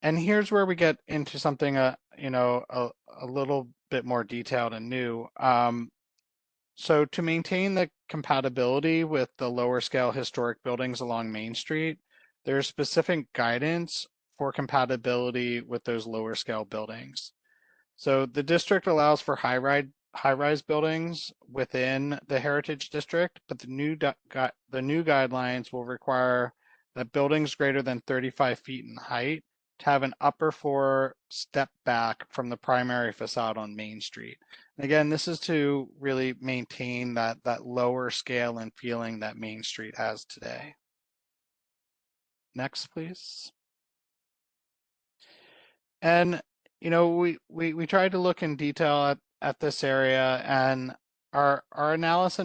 And here's where we get into something a little bit more detailed and new. So to maintain the compatibility with the lower scale historic buildings along Main Street, there's specific guidance for compatibility with those lower scale buildings. So the district allows for high-rise buildings within the Heritage District, but the new guidelines will require that buildings greater than 35 feet in height to have an upper floor step back from the primary facade on Main Street. And again, this is to really maintain that lower scale and feeling that Main Street has today. Next, please. And we tried to look in detail at this area, and our analysis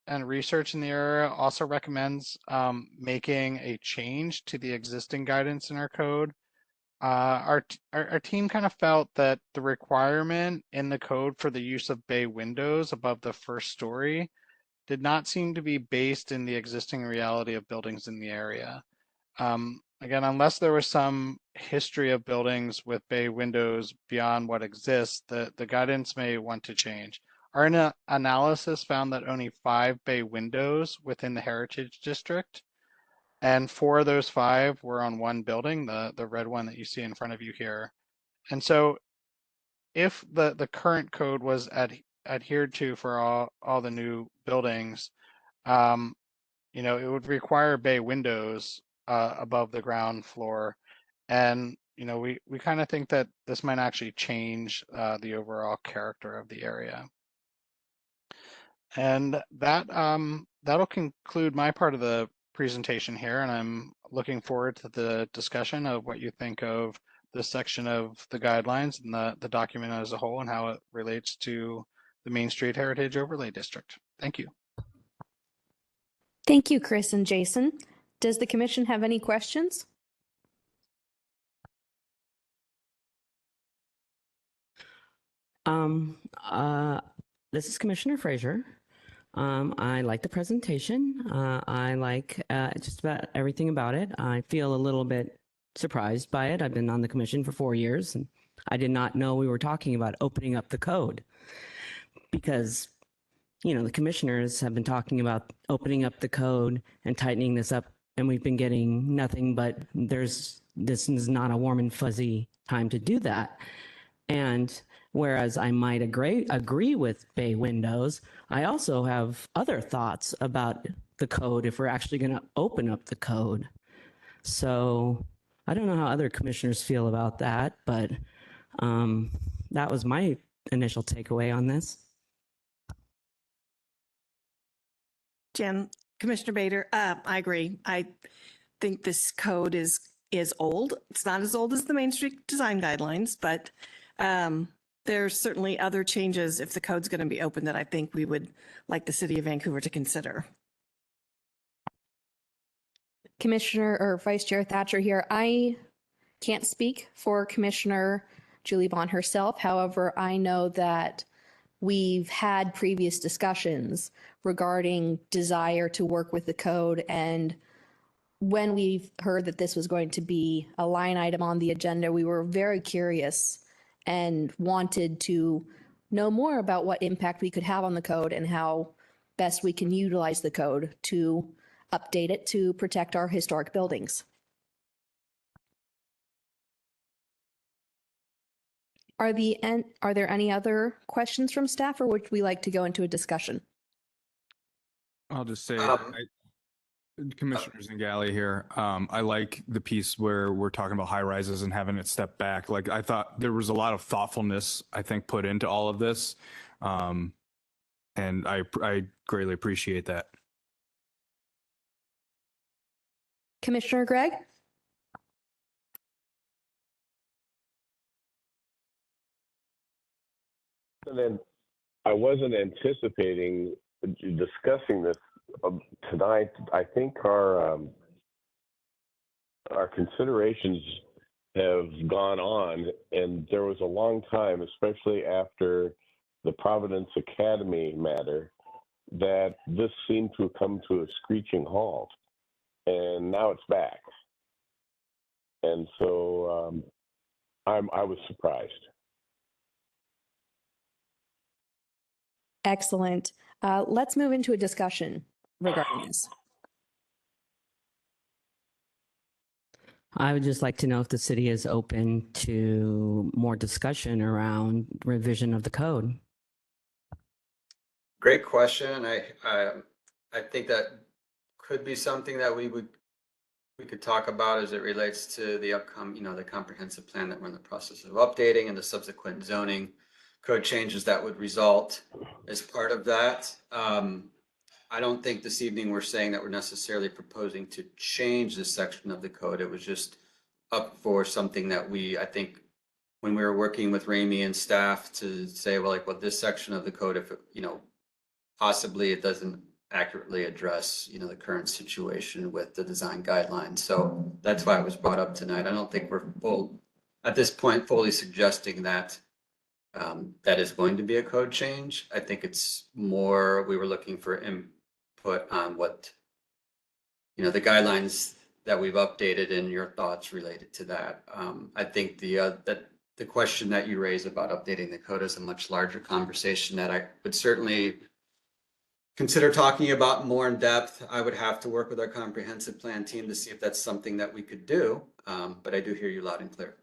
and research in the area also recommends making a change to the existing guidance in our code. Our team kind of felt that the requirement in the code for the use of bay windows above the first story did not seem to be based in the existing reality of buildings in the area. Again, unless there was some history of buildings with bay windows beyond what exists, the guidance may want to change. Our analysis found that only 5 bay windows within the Heritage District, and 4 of those 5 were on one building, the red one that you see in front of you here. And so if the current code was adhered to for all the new buildings, it would require bay windows above the ground floor. And, we kind of think that this might actually change the overall character of the area. And that'll conclude my part of the presentation here, and I'm looking forward to the discussion of what you think of this section of the guidelines and the document as a whole and how it relates to the Main Street Heritage Overlay District. Thank you. Thank you, Chris and Jason. Does the commission have any questions? This is Commissioner Frazier. I like the presentation. I like just about everything about it. I feel a little bit surprised by it. I've been on the commission for 4 years, and I did not know we were talking about opening up the code because, the commissioners have been talking about opening up the code and tightening this up, and we've been getting nothing but this is not a warm and fuzzy time to do that. And whereas I might agree with bay windows, I also have other thoughts about the code if we're actually going to open up the code. So I don't know how other commissioners feel about that, but that was my initial takeaway on this. Jen, Commissioner Bader, I agree. I think this code is old. It's not as old as the Main Street Design Guidelines, but there's certainly other changes if the code's going to be open that I think we would like the city of Vancouver to consider. Commissioner or Vice Chair Thatcher here. I can't speak for Commissioner Julie Bond herself. However, I know that we've had previous discussions regarding desire to work with the code. And when we've heard that this was going to be a line item on the agenda, we were very curious and wanted to know more about what impact we could have on the code and how best we can utilize the code to update it to protect our historic buildings. Are there any other questions from staff, or would we like to go into a discussion? I'll just say, Um, Commissioner Zingali here. I like the piece where we're talking about high rises and having it step back. Like, I thought there was a lot of thoughtfulness, I think, put into all of this. And I greatly appreciate that. Commissioner Gregg? And then I wasn't anticipating discussing this tonight. I think our considerations have gone on, and there was a long time, especially after the Providence Academy matter, that this seemed to have come to a screeching halt, and now it's back. And so I was surprised. Excellent. Let's move into a discussion regarding this. I would just like to know if the city is open to more discussion around revision of the code. Great question. I think that could be something that we could talk about as it relates to the upcoming, the comprehensive plan that we're in the process of updating and the subsequent zoning code changes that would result as part of that. I don't think this evening we're saying that we're necessarily proposing to change this section of the code. It was just up for something that I think when we were working with Ramey and staff to say, well, this section of the code, if, possibly it doesn't accurately address, the current situation with the design guidelines. So that's why it was brought up tonight. I don't think we're at this point fully suggesting that that is going to be a code change. I think it's more, we were looking for input on what, the guidelines that we've updated and your thoughts related to that. I think the question that you raised about updating the code is a much larger conversation that I would certainly consider talking about more in depth. I would have to work with our comprehensive plan team to see if that's something that we could do. But I do hear you loud and clear.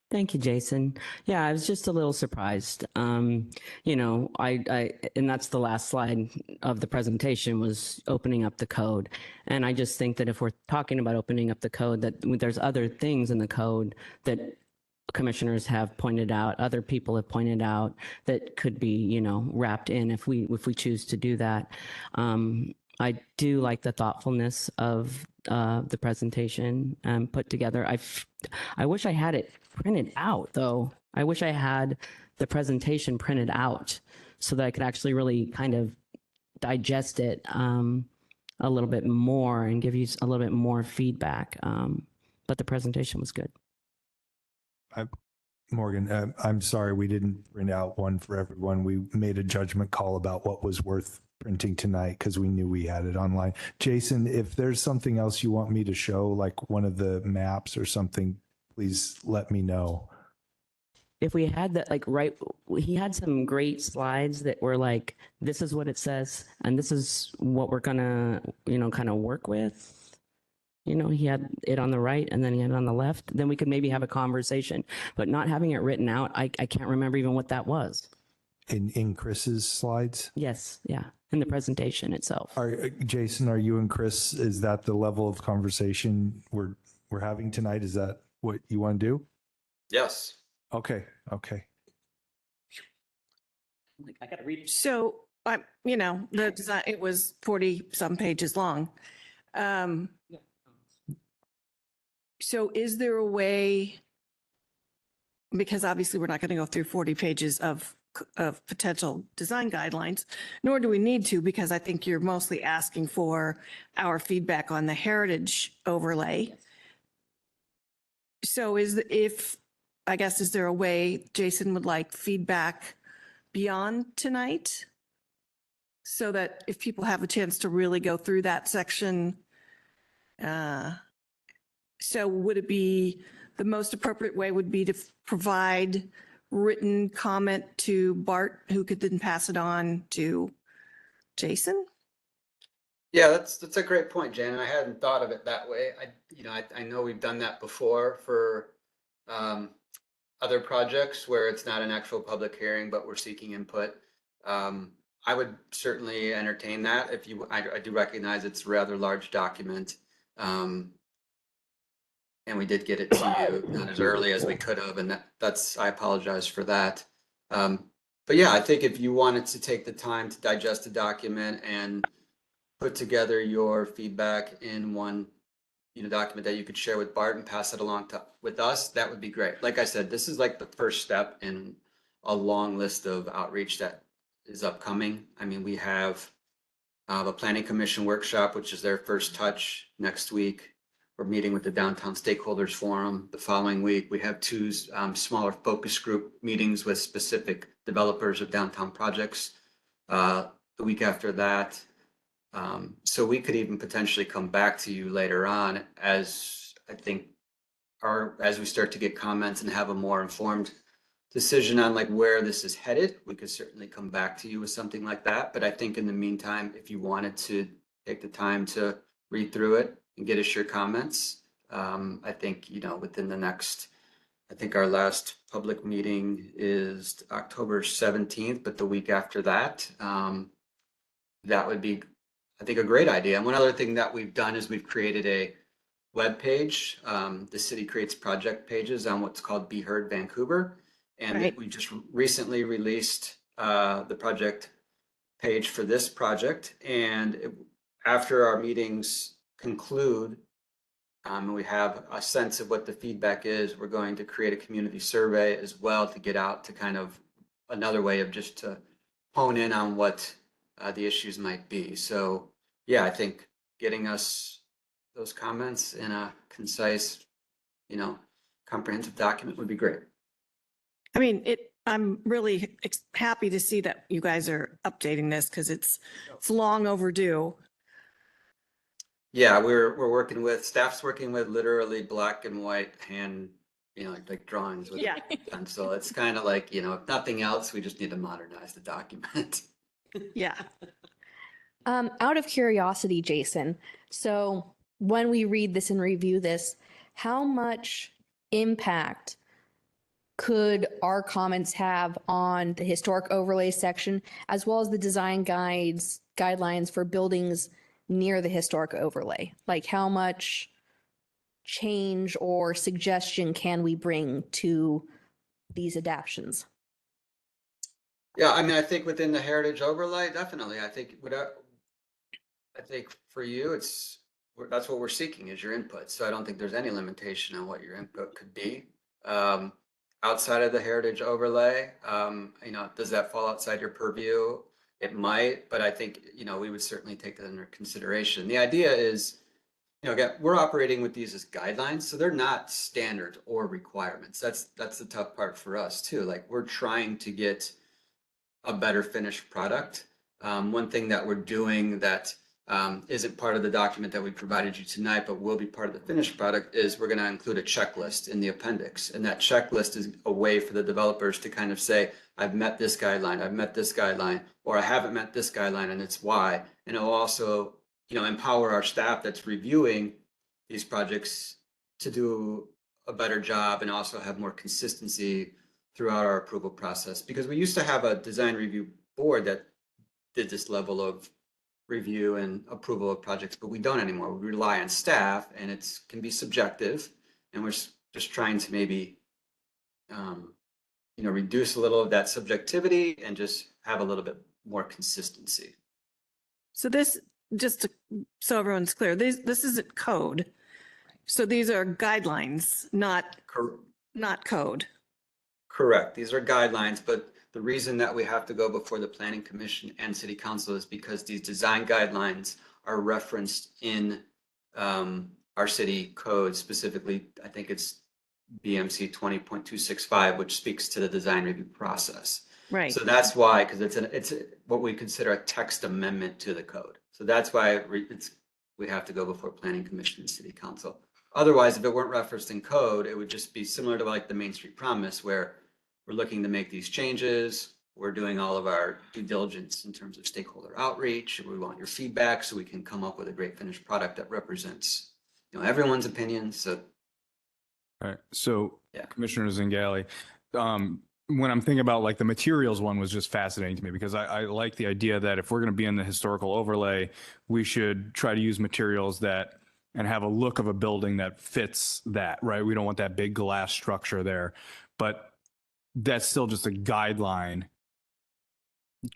Thank you, Jason. Yeah, I was just a little surprised. And that's the last slide of the presentation was opening up the code. And I just think that if we're talking about opening up the code, that there's other things in the code that commissioners have pointed out, other people have pointed out that could be, wrapped in if we choose to do that. I do like the thoughtfulness of the presentation put together. I wish I had it printed out, though. I wish I had the presentation printed out so that I could actually really kind of digest it a little bit more and give you a little bit more feedback. But the presentation was good. Morgan, I'm sorry we didn't print out one for everyone. We made a judgment call about what was worth printing tonight because we knew we had it online. Jason, if there's something else you want me to show, like one of the maps or something, please let me know. If we had that, he had some great slides that were like, this is what it says, and this is what we're gonna, kind of work with. He had it on the right and then he had it on the left. Then we could maybe have a conversation, but not having it written out, I can't remember even what that was. In Chris's slides? Yes, yeah, in the presentation itself. Jason, are you and Chris, is that the level of conversation we're having tonight? Is that what you want to do? Yes. Okay. I gotta read. So the design, it was 40 some pages long. So is there a way, because obviously we're not going to go through 40 pages of potential design guidelines, nor do we need to, because I think you're mostly asking for our feedback on the heritage overlay. So is there a way Jason would like feedback beyond tonight? So that if people have a chance to really go through that section, so would it be, the most appropriate way would be to provide written comment to Bart, who could then pass it on to Jason? Yeah, that's a great point, Jan. And I hadn't thought of it that way. I know we've done that before for other projects where it's not an actual public hearing, but we're seeking input. I would certainly entertain that. I do recognize it's a rather large document. And we did get it to you not as early as we could have, and I apologize for that. But yeah, I think if you wanted to take the time to digest the document and put together your feedback in one document that you could share with Bart and pass it along with us, that would be great. Like I said, this is like the first step in a long list of outreach that is upcoming. I mean, we have a planning commission workshop, which is their first touch next week. We're meeting with the Downtown Stakeholders Forum the following week. We have two smaller focus group meetings with specific developers of downtown projects the week after that. So we could even potentially come back to you later on as we start to get comments and have a more informed decision on like where this is headed. We could certainly come back to you with something like that. But I think in the meantime, if you wanted to take the time to read through it and get us your comments, I think, within the next, I think our last public meeting is October 17th, but the week after that, that would be, I think, a great idea. And one other thing that we've done is we've created a web page. The city creates project pages on what's called Be Heard Vancouver. And Right. we just recently released the project page for this project. And after our meetings conclude, and we have a sense of what the feedback is, we're going to create a community survey as well to get out to kind of another way of just to hone in on what the issues might be. So yeah, I think getting us those comments in a concise, comprehensive document would be great. I mean, I'm really happy to see that you guys are updating this because it's long overdue. Yeah, staff's working with literally black and white hand, like drawings with Yeah. pencil. It's kind of like, if nothing else, we just need to modernize the document. Yeah. Out of curiosity, Jason, so when we read this and review this, how much impact could our comments have on the historic overlay section, as well as the design guidelines for buildings near the historic overlay? Like, how much change or suggestion can we bring to these adaptions? Yeah, I mean, I think within the heritage overlay, definitely. I think for you, that's what we're seeking is your input. So I don't think there's any limitation on what your input could be. Outside of the heritage overlay, does that fall outside your purview? It might, but I think, we would certainly take that under consideration. The idea is, again, we're operating with these as guidelines, so they're not standards or requirements. That's the tough part for us too. Like, we're trying to get a better finished product. One thing that we're doing that isn't part of the document that we provided you tonight, but will be part of the finished product, is we're going to include a checklist in the appendix. And that checklist is a way for the developers to kind of say, I've met this guideline, I've met this guideline, or I haven't met this guideline and it's why. And it'll also, empower our staff that's reviewing these projects to do a better job and also have more consistency throughout our approval process. Because we used to have a design review board that did this level of review and approval of projects, but we don't anymore. We rely on staff, and it can be subjective, and we're just trying to maybe reduce a little of that subjectivity and just have a little bit more consistency. So this, so everyone's clear, this isn't code. So these are guidelines, not code. Correct. These are guidelines, but the reason that we have to go before the Planning Commission and City Council is because these design guidelines are referenced in our city code, specifically, I think it's BMC 20.265, which speaks to the design review process. Right. So that's why, because it's what we consider a text amendment to the code. So that's why we have to go before Planning Commission and City Council. Otherwise, if it weren't referenced in code, it would just be similar to like the Main Street Promise, where we're looking to make these changes. We're doing all of our due diligence in terms of stakeholder outreach. We want your feedback so we can come up with a great finished product that represents, everyone's opinion. So, All right. So, Yeah. Commissioner Zingali, when I'm thinking about like the materials one was just fascinating to me because I like the idea that if we're going to be in the historical overlay, we should try to use materials that and have a look of a building that fits that, right? We don't want that big glass structure there, but that's still just a guideline.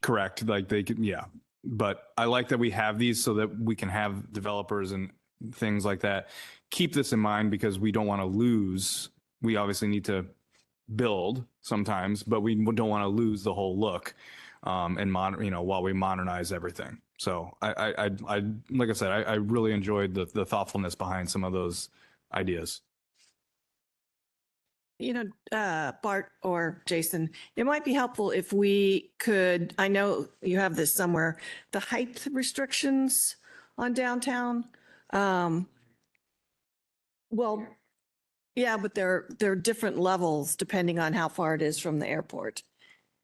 Correct. Like they could, yeah. But I like that we have these so that we can have developers and things like that keep this in mind because we don't want to lose. We obviously need to build sometimes, but we don't want to lose the whole look and while we modernize everything. So I like I said, I really enjoyed the thoughtfulness behind some of those ideas. Bart or Jason, it might be helpful if we could, I know you have this somewhere, the height restrictions on downtown. Well, yeah, but they're different levels depending on how far it is from the airport.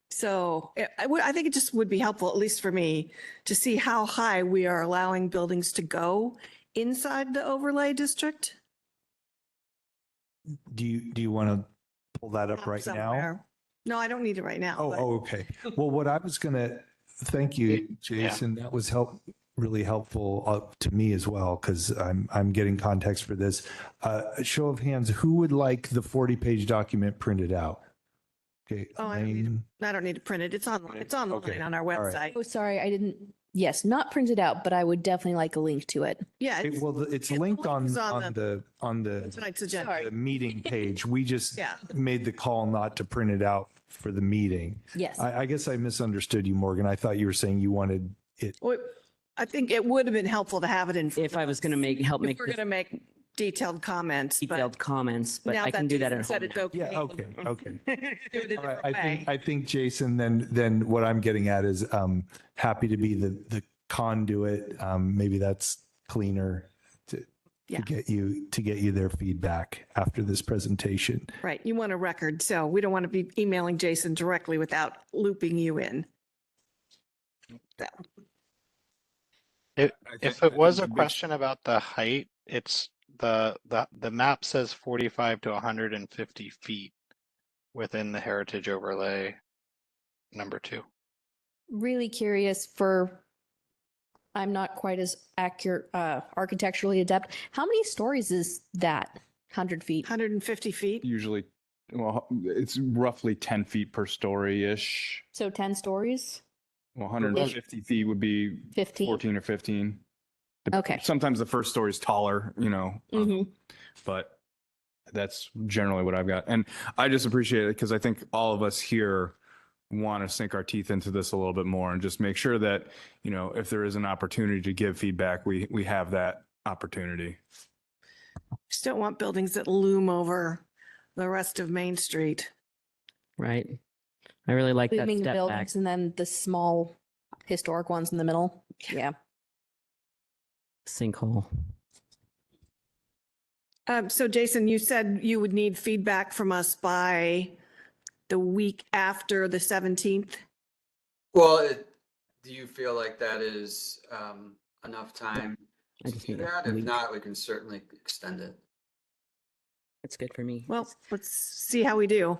So I think it just would be helpful, at least for me, to see how high we are allowing buildings to go inside the overlay district. Do you want to pull that up right now? Somewhere. No, I don't need it right now. but- Okay. Well, what I was thank you, Jason. That was really helpful to me as well, because I'm getting context for this. A show of hands, who would like the 40-page document printed out? Okay. Oh, I don't need to print it. It's online. It's online Okay. on our All right. website. Oh, sorry, I didn't. Yes, not printed out, but I would definitely like a link to it. Yeah. Well, it's the linked link is on the tonight's agenda. the meeting page. We just Yeah. made the call not to print it out for the meeting. Yes. I guess I misunderstood you, Morgan. I thought you were saying you wanted it. Well, I think it would have been helpful to have it in. If I was going to help If make we're going to make detailed comments, but detailed comments, but now I can do that Jason at said home. it's okay. Yeah. Okay. Do it a All right, different way. I think Jason, then what I'm getting at is happy to be the conduit. Maybe that's cleaner to Yeah. get you their feedback after this presentation. Right. You want a record. So we don't want to be emailing Jason directly without looping you in. If it was a question about the height, it's the map says 45 to 150 feet within the heritage overlay number 2. Really curious I'm not quite as accurate, architecturally adept. How many stories is that? 100 feet? 150 feet. Usually, well, it's roughly 10 feet per story-ish. So 10 stories? Well, 150 feet would be 15? 14 or 15. Okay. Sometimes the first story is taller, Mhm. but that's generally what I've got. And I just appreciate it because I think all of us here want to sink our teeth into this a little bit more and just make sure that, if there is an opportunity to give feedback, we have that opportunity. Just don't want buildings that loom over the rest of Main Street. Right. I really like that Booming step back. buildings and then the small historic ones in the middle. Yeah. Sinkhole. So Jason, you said you would need feedback from us by the week after the 17th. Well, do you feel like that is enough time I to just do need a that? If week. not, we can certainly extend it. That's good for me. Well, let's see how we do.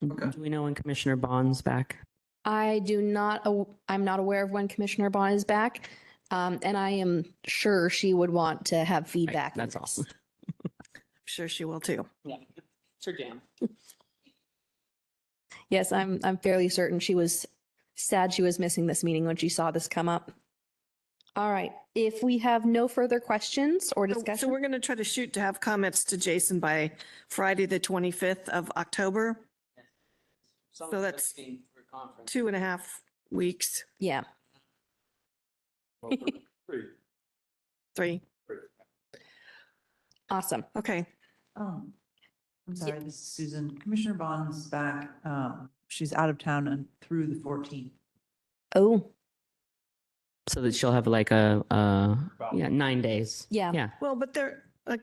Okay. Do we know when Commissioner Bond's back? I'm not aware of when Commissioner Bond is back. And I am sure she would want to have feedback. That's on this. awesome. I'm sure she will too. Yeah. It's her jam. Yes, I'm fairly certain she was sad she was missing this meeting when she saw this come up. All right. If we have no further questions or So discussion. we're going to try to shoot to have comments to Jason by Friday, the 25th of October. So that's 2.5 weeks, Yeah. 3. Awesome. Okay. I'm sorry, this is Susan. Commissioner Bond's back. She's out of town and through the 14th. Oh, So that she'll have like 9 days. Yeah. Yeah. Well, but they're like,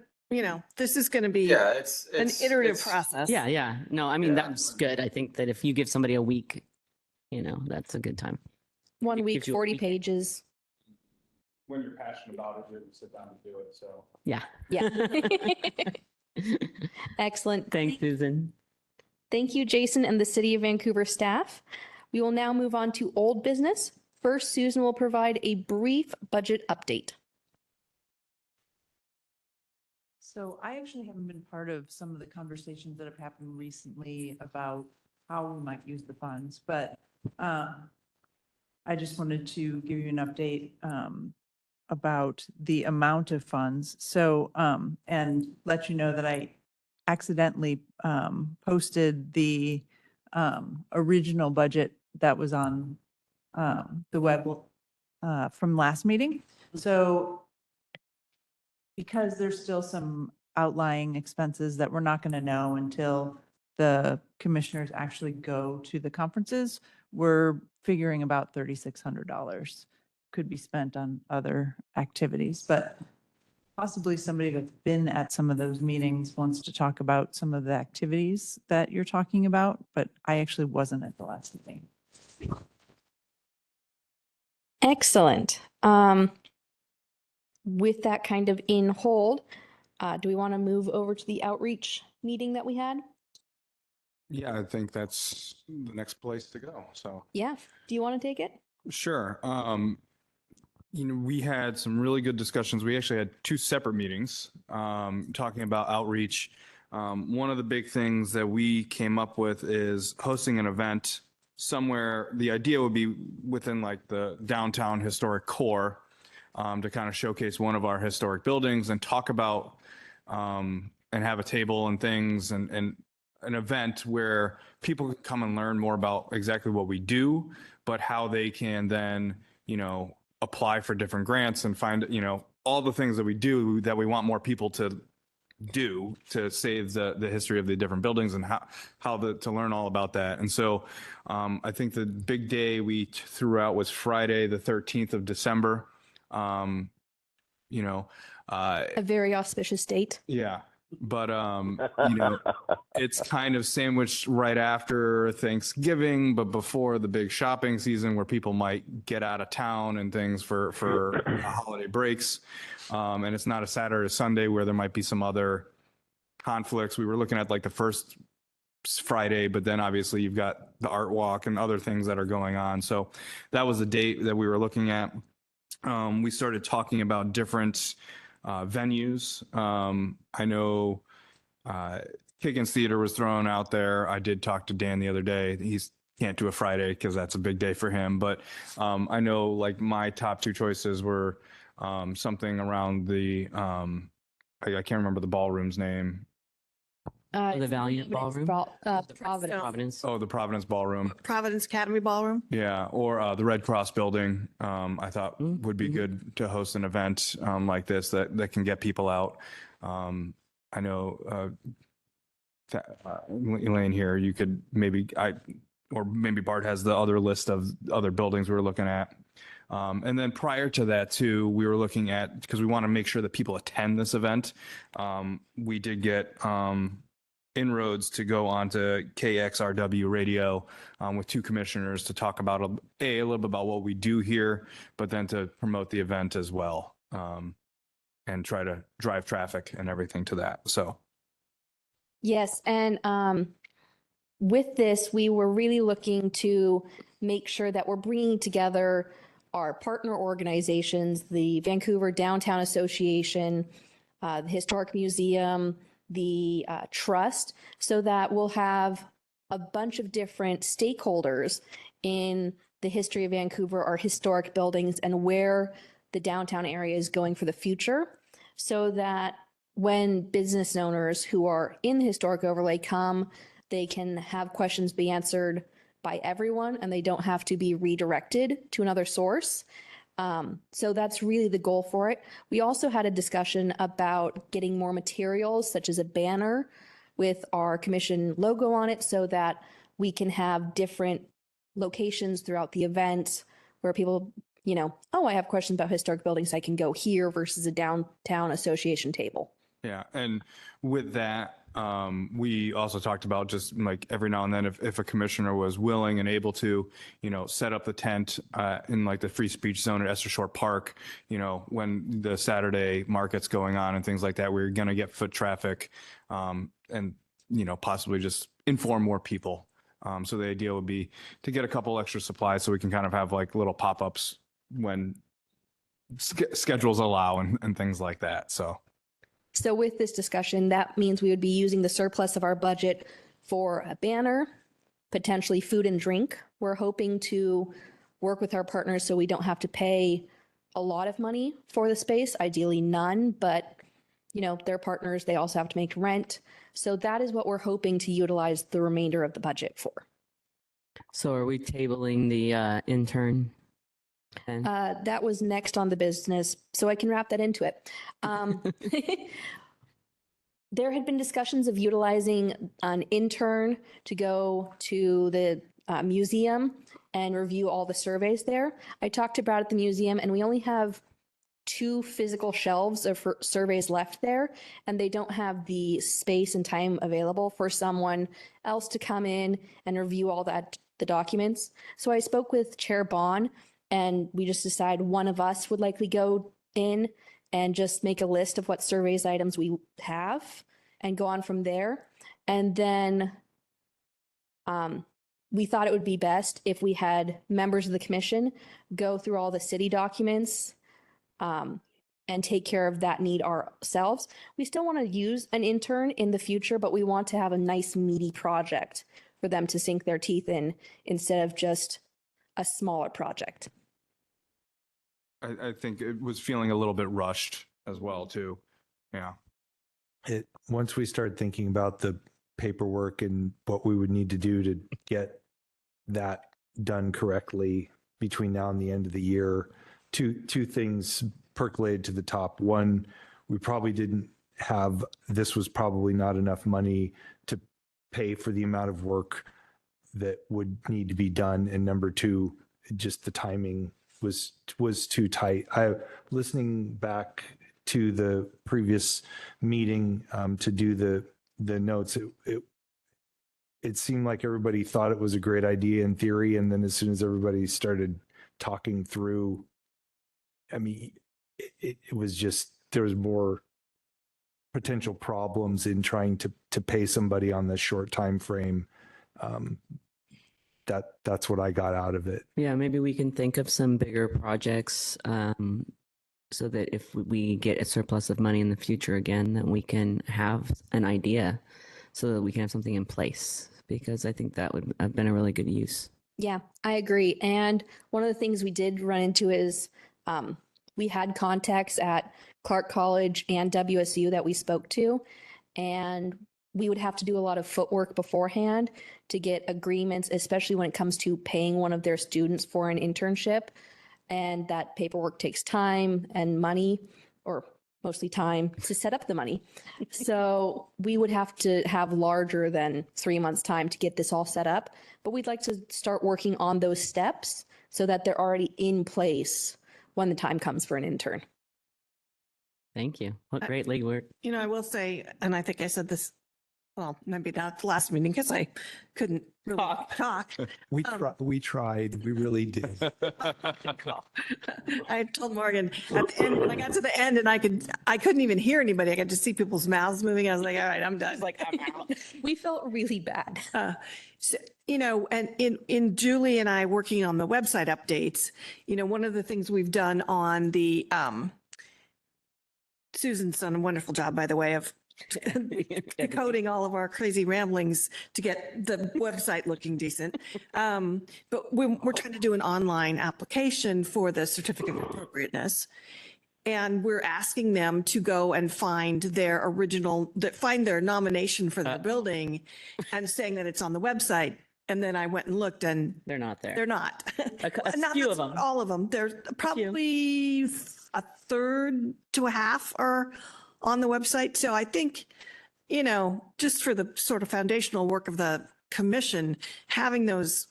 this is going to be Yeah, an iterative process. Yeah. Yeah. No, I mean, Yeah. that's good. I think that if you give somebody a week, that's a good time. 1 It week, gives you a 40 week. pages. When you're passionate about it, you sit down and do it. So Yeah. Yeah. Excellent. Thanks, Susan. Thank you, Jason and the City of Vancouver staff. We will now move on to old business. First, Susan will provide a brief budget update. So I actually haven't been part of some of the conversations that have happened recently about how we might use the funds, but I just wanted to give you an update about the amount of funds. So, and let you know that I accidentally posted the original budget that was on the web from last meeting. So because there's still some outlying expenses that we're not going to know until the commissioners actually go to the conferences, we're figuring about $3,600 could be spent on other activities, but possibly somebody that's been at some of those meetings wants to talk about some of the activities that you're talking about, but I actually wasn't at the last meeting. Excellent. With that kind of in hold, do we want to move over to the outreach meeting that we had? yeah, I think that's the next place to go. So Yeah. Do you want to take it? sure. We had some really good discussions. We actually had 2 separate meetings talking about outreach. One of the big things that we came up with is hosting an event somewhere. The idea would be within like the downtown historic core to kind of showcase one of our historic buildings and talk about and have a table and things and an event where people can come and learn more about exactly what we do, but how they can then, apply for different grants and find, all the things that we do that we want more people to do to save the history of the different buildings and to learn all about that. And so I think the big day we threw out was Friday, the 13th of December. A very auspicious date. Yeah. But, it's kind of sandwiched right after Thanksgiving, but before the big shopping season where people might get out of town and things for holiday breaks. And it's not a Saturday or Sunday where there might be some other conflicts. We were looking at like the first Friday, but then obviously you've got the art walk and other things that are going on. So that was the date that we were looking at. We started talking about different venues. I know Higgins Theater was thrown out there. I did talk to Dan the other day. He's can't do a Friday because that's a big day for him. But I know like my top 2 choices were something around the I can't remember the ballroom's name. The Valiant Ballroom? Providence. Providence. Oh, the Providence Ballroom. Providence Academy Ballroom. Yeah, or the Red Cross Building. I thought would be good to host an event like this that can get people out. I know Elaine here. You could maybe maybe Bart has the other list of other buildings we were looking at. And then prior to that too, we were looking at, because we want to make sure that people attend this event. We did get inroads to go onto KXRW radio with 2 commissioners to talk about a little bit about what we do here, but then to promote the event as well and try to drive traffic and everything to that. So. Yes, and with this, we were really looking to make sure that we're bringing together our partner organizations, the Vancouver Downtown Association, the Historic Museum, the Trust, so that we'll have a bunch of different stakeholders in the history of Vancouver, our historic buildings, and where the downtown area is going for the future, so that when business owners who are in the historic overlay come, they can have questions be answered by everyone and they don't have to be redirected to another source. So that's really the goal for it. We also had a discussion about getting more materials, such as a banner with our commission logo on it, so that we can have different locations throughout the event where people, you know, oh, I have questions about historic buildings, I can go here versus a downtown association table. Yeah, and with that, we also talked about just like every now and then, if a commissioner was willing and able to, you know, set up the tent in like the free speech zone at Esther Shore Park, you know, when the Saturday market's going on and things like that, we're going to get foot traffic and, you know, possibly just inform more people. So the idea would be to get a couple extra supplies so we can kind of have like little pop-ups when schedules allow and things like that. So with this discussion, that means we would be using the surplus of our budget for a banner, potentially food and drink. We're hoping to work with our partners so we don't have to pay a lot of money for the space, ideally none, but you know, they're partners, they also have to make rent. So that is what we're hoping to utilize the remainder of the budget for. So are we tabling the intern? And That was next on the business, so I can wrap that into it. There had been discussions of utilizing an intern to go to the museum and review all the surveys there. I talked to Brad at the museum, and we only have 2 physical shelves of surveys left there, and they don't have the space and time available for someone else to come in and review all the documents. So I spoke with Chair Bond, and we just decided one of us would likely go in and just make a list of what surveys items we have and go on from there. And then we thought it would be best if we had members of the commission go through all the city documents and take care of that need ourselves. We still want to use an intern in the future, but we want to have a nice meaty project for them to sink their teeth in instead of just a smaller project. I think it was feeling a little bit rushed as well too. Yeah. Once we started thinking about the paperwork and what we would need to do to get that done correctly between now and the end of the year, two things percolated to the top. One, we probably didn't have, this was probably not enough money to pay for the amount of work that would need to be done. And number two, just the timing was too tight. Listening back to the previous meeting to do the notes, it seemed like everybody thought it was a great idea in theory, and then as soon as everybody started talking through, I mean, it was just, there was more potential problems in trying to pay somebody on the short time frame. That's what I got out of it. yeah, maybe we can think of some bigger projects so that if we get a surplus of money in the future again, that we can have an idea so that we can have something in place, because I think that would have been a really good use. Yeah, I agree. And one of the things we did run into is we had contacts at Clark College and WSU that we spoke to, and we would have to do a lot of footwork beforehand to get agreements, especially when it comes to paying one of their students for an internship. And that paperwork takes time and money, or mostly time, to set up the money. So we would have to have larger than 3 months' time to get this all set up. But we'd like to start working on those steps so that they're already in place when the time comes for an intern. Thank you. What great legwork. You know, I will say, and I think I said this, well, maybe not the last meeting because I couldn't really talk. We tried, we really did. I told Morgan at the end, when I got to the end and I couldn't even hear anybody. I could just see people's mouths moving. I was like, all right, I'm done. Like, I'm out. We felt really bad. So, you know, and in Julie and I working on the website updates, you know, one of the things we've done on the, Susan's done a wonderful job, by the way, of decoding all of our crazy ramblings to get the website looking decent. But we're trying to do an online application for the certificate of appropriateness. And we're asking them to go and find their find their nomination for the building and saying that it's on the website. And then I went and looked and They're not there. they're not. A few of them. All of them. There's probably a third to a half are on the website. So I think, just for the sort of foundational work of the commission, having those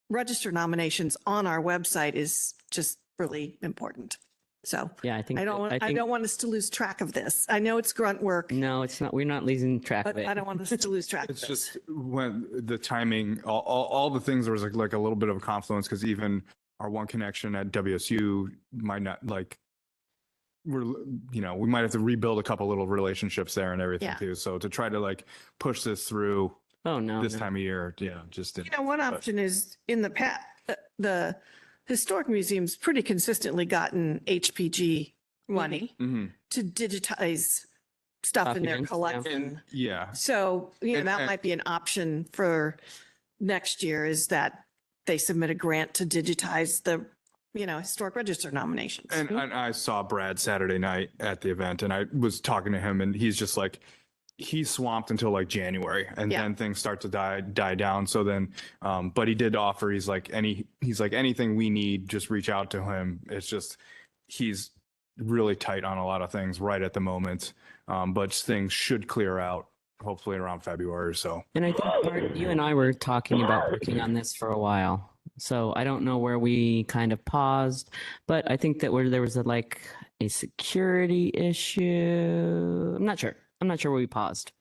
register nominations on our website is just really important. So Yeah, I think. I don't want us to lose track of this. I know it's grunt work, No, it's not. We're not losing track of but it. I don't want us to lose track of It's this. just when the timing, all the things, there was like a little bit of a confluence because even our one connection at WSU might not we might have to rebuild a couple little relationships there and everything Yeah. too. So to try to push this through Oh, no. this no. time of year, just didn't. One option is in the past, the historic museum's pretty consistently gotten HPG money Mhm. to digitize stuff in their Documents, yeah. collection. Yeah. So, And- that and- might be an option for next year, is that they submit a grant to digitize the, historic register nominations. And I saw Brad Saturday night at the event and I was talking to him and he's just he's swamped until January and Yeah. then things start to die down. So then, but he did offer, he's like anything we need, just reach out to him. It's just, he's really tight on a lot of things right at the moment. But things should clear out hopefully around February or so. And I think Bart, you and I were talking about working on this for a while. So I don't know where we kind of paused, but I think that there was a security issue. I'm not sure where we paused.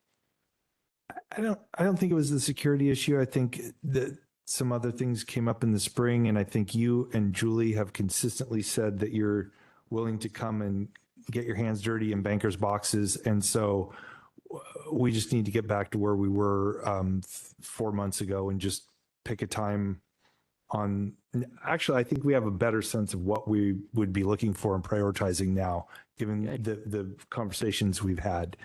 I don't think it was the security issue. I think that some other things came up in the spring, and I think you and Julie have consistently said that you're willing to come and get your hands dirty in bankers boxes. And so we just need to get back to where we were 4 months ago and just pick a time on. Actually, I think we have a better sense of what we would be looking for and prioritizing now, given the conversations we've had.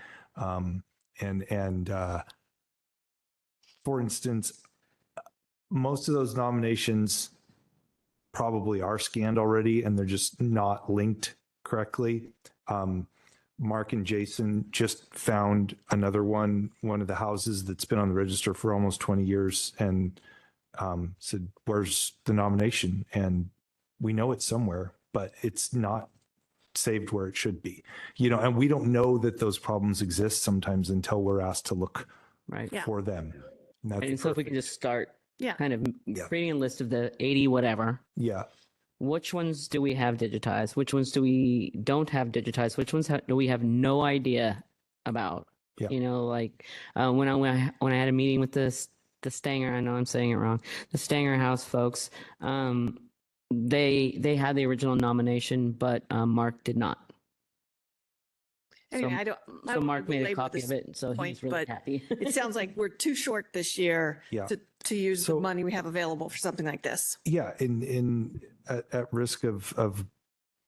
For instance, most of those nominations probably are scanned already and they're just not linked correctly. Mark and Jason just found another one of the houses that's been on the register for almost 20 years and said, where's the nomination? And we know it's somewhere, but it's not saved where it should be, and we don't know that those problems exist sometimes until we're asked to look Right. Yeah. for them. And that's And so if we can just start Yeah. kind of Yeah. creating a list of the 80 whatever. Yeah. Which ones do we have digitized? Which ones do we don't have digitized? Which ones do we have no idea about? Yeah. When I had a meeting with the Stanger, I know I'm saying it wrong, the Stanger House folks, they had the original nomination, but Mark did not. Anyway, So- I don't. I So won't Mark made a belabor copy this of it, so point, he's really but happy. It sounds like we're too short this year Yeah. to use So- the money we have available for something like this. Yeah, at risk of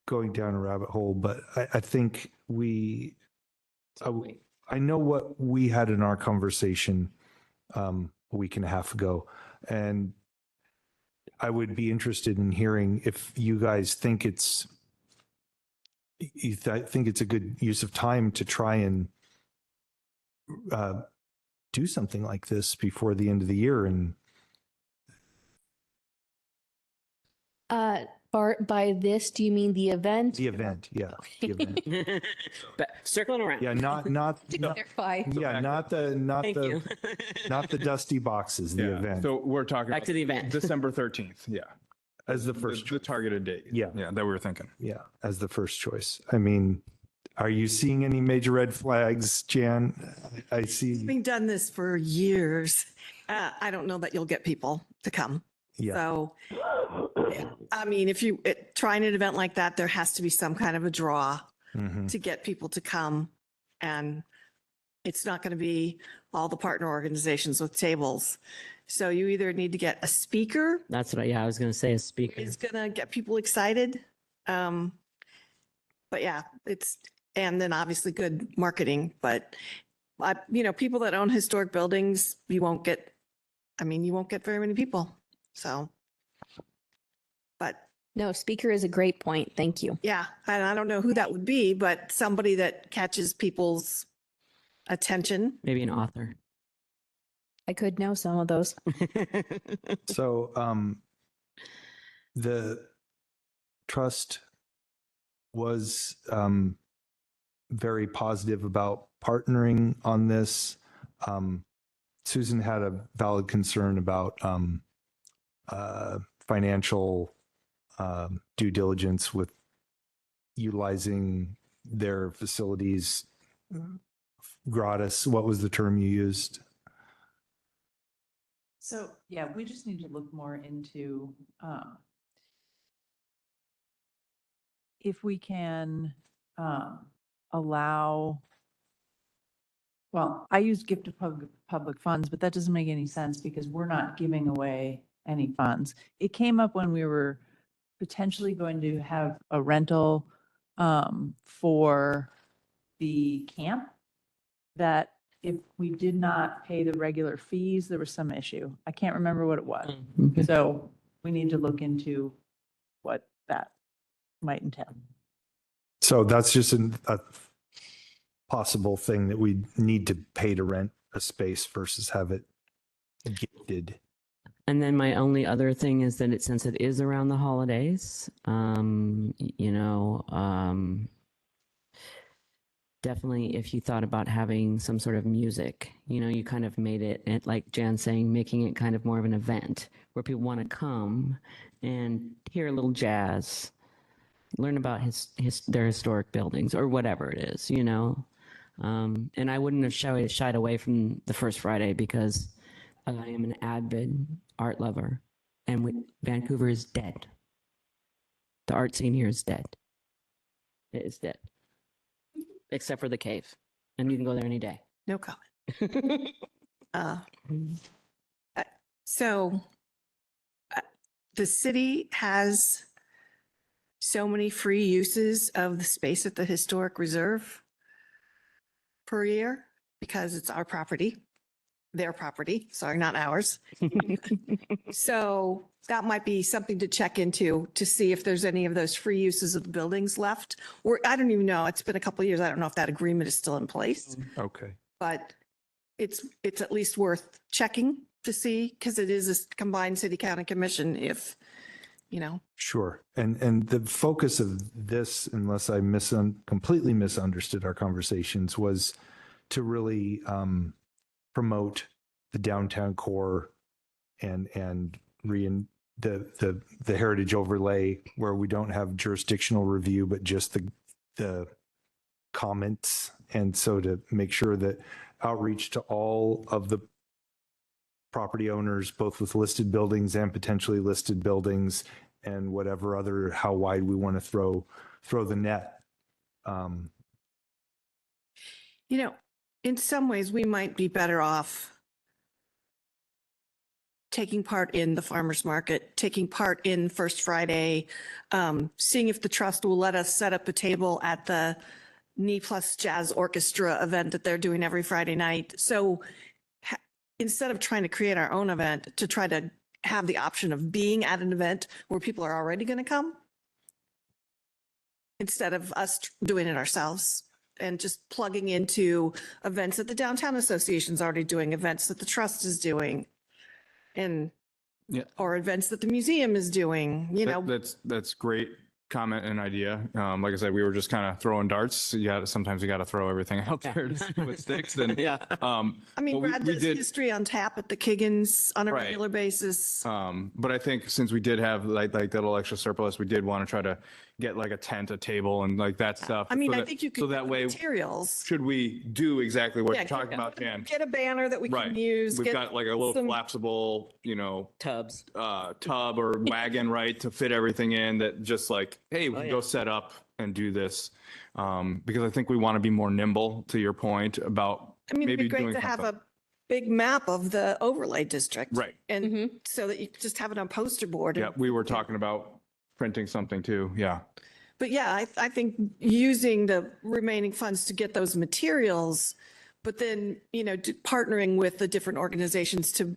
going down a rabbit hole, but I think I know what we had in our conversation a week and a half ago, and I would be interested in hearing if you guys think think it's a good use of time to try and do something like this before the end of the year. And Bart, by this, do you mean the event? the event, yeah, the event. But circling around. Yeah, not To not clarify. yeah, not Thank the you. not the dusty boxes, the event So we're talking Back to the event. December 13th. Yeah. as the first The targeted date. Yeah. Yeah. That we were thinking. yeah, as the first choice. I mean, are you seeing any major red flags, Jan? I see. Having done this for years, I don't know that you'll get people to come. Yeah, So, I mean, if you trying an event like that, there has to be some kind of a draw mhm. to get people to come. And it's not going to be all the partner organizations with tables. So you either need to get a speaker That's what I was going to say, a speaker. is going to get people excited. But yeah, and then obviously good marketing, but people that own historic buildings, you won't get very many people. So, but No, speaker is a great point. Thank you. yeah, and I don't know who that would be, but somebody that catches people's attention. Maybe an author. I could know some of those. So the trust was very positive about partnering on this. Susan had a valid concern about financial due diligence with utilizing their facilities gratis. What was the term you used? So, yeah, we just need to look more into if we can allow, well, I use gift of public funds, but that doesn't make any sense because we're not giving away any funds. It came up when we were potentially going to have a rental for the camp, that if we did not pay the regular fees, there was some issue. I can't remember what it was. Okay. So we need to look into what that might entail. So that's just a possible thing that we need to pay to rent a space versus have it gifted. And then my only other thing is that since it is around the holidays, definitely if you thought about having some sort of music, you kind of made it, like Jan's saying, making it kind of more of an event where people want to come and hear a little jazz, learn about their historic buildings or whatever it is, And I wouldn't have shied away from the first Friday because I am an avid art lover, and Vancouver is dead. The art scene here is dead. It is dead, except for the cave, and you can go there any day. No comment. So the city has so many free uses of the space at the historic reserve per year because it's our property, their property, sorry, not ours. So that might be something to check into to see if there's any of those free uses of the buildings left. Or I don't even know. It's been a couple of years. I don't know if that agreement is still in place, Okay. but it's at least worth checking to see because it is a combined city county commission if, Sure. And the focus of this, unless I completely misunderstood our conversations, was to really promote the downtown core and the heritage overlay where we don't have jurisdictional review, but just the comments. And so to make sure that outreach to all of the property owners, both with listed buildings and potentially listed buildings and whatever other, how wide we want to throw the net. In some ways, we might be better off taking part in the farmer's market, taking part in First Friday, seeing if the trust will let us set up a table at the Knee Plus Jazz Orchestra event that they're doing every Friday night. So instead of trying to create our own event, to try to have the option of being at an event where people are already going to come, instead of us doing it ourselves and just plugging into events that the Downtown Association's already doing, events that the trust is doing, and or events that the museum is doing, That's great comment and idea. Like I said, we were just kind of throwing darts. Sometimes you got to throw everything out there to see what sticks. And Yeah. I mean, Brad does history on tap at the Kiggins on a Right. regular basis. But I think since we did have like that little extra surplus, we did want to try to get like a tent, a table, and like that stuff. I mean, so I that- think you so could that get way, materials. should we do exactly what Yeah, you're talking about, Jan? Get a banner that we Right. can use. We've get got like a little some- collapsible, Tubs. tub or wagon, right, to fit everything in that just like, hey, we Oh, can yeah. go set up and do this. Because I think we want to be more nimble, to your point about I mean, it'd maybe be great doing to have something. a big map of the overlay district. Right. And Mhm. so that you could just have it on poster board. Yeah, and- we were talking about printing something too. Yeah. But yeah, I think using the remaining funds to get those materials, but then, partnering with the different organizations to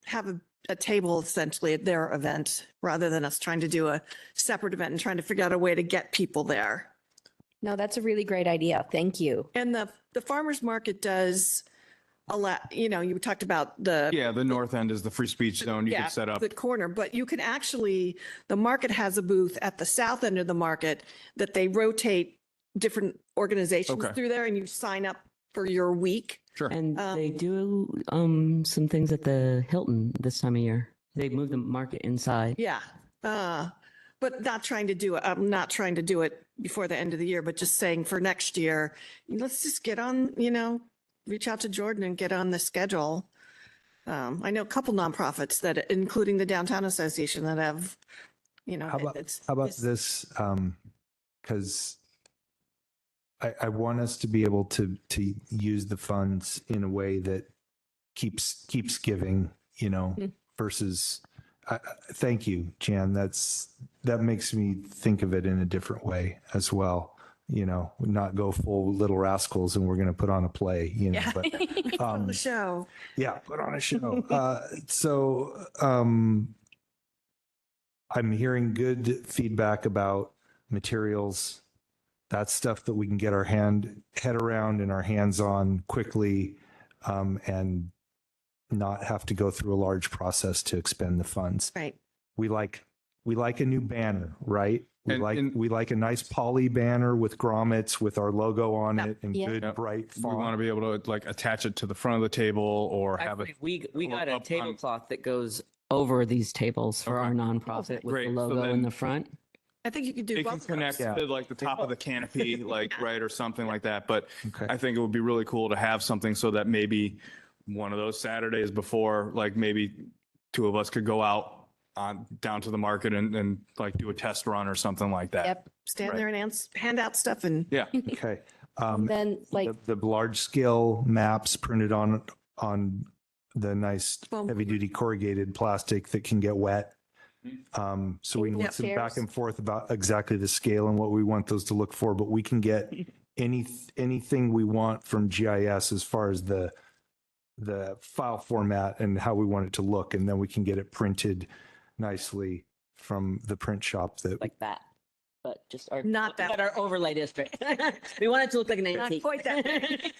have a table essentially at their event rather than us trying to do a separate event and trying to figure out a way to get people there. No, that's a really great idea. Thank you. And the farmer's market does allow, you talked about the. Yeah, the north end is the free speech zone. You Yeah, could set up. the corner, but you can actually, the market has a booth at the south end of the market that they rotate different organizations Okay. through there and you sign up for your week. Sure. And they do some things at the Hilton this time of year. They move the market inside. Yeah. But not trying to do it, I'm not trying to do it before the end of the year, but just saying for next year, let's just get on, reach out to Jordan and get on the schedule. I know a couple nonprofits that, including the Downtown Association that have, How about this? Because I want us to be able to use the funds in a way that keeps giving, versus. Thank you, Jan. That makes me think of it in a different way as well. Not go full Little Rascals and we're going to put on a play. Yeah. But On the show. yeah, put on a show. I'm hearing good feedback about materials. That's stuff that we can get our head around and our hands on quickly, and not have to go through a large process to expend the funds. Right. We like a new banner, right? And- We like a nice poly banner with grommets with our logo on Yep. it and Yeah. good Yep. bright We want to font. be able to like attach it to the front of the table or have it. Actually, we got a up on- tablecloth that goes over these tables for our nonprofit with Great. the So logo in then- the front. I think you could do It can both. connect Yeah. to like the top of the canopy, like, right, or something like that. But Okay. I think it would be really cool to have something so that maybe one of those Saturdays before, like maybe two of us could go out down to the market and like do a test run or something like that. Yep. Stand Right. there and hand out stuff and Yeah. Okay. Then The large scale maps printed on the nice Foam. heavy duty corrugated plastic that can get wet. So we can Yep. listen back Chairs. and forth about exactly the scale and what we want those to look for, but we can get anything we want from GIS as far as the file format and how we want it to look. And then we can get it printed nicely from the print shop that, Like that. But just our Not that our overlay district. We want it to look like an Not antique. quite that big.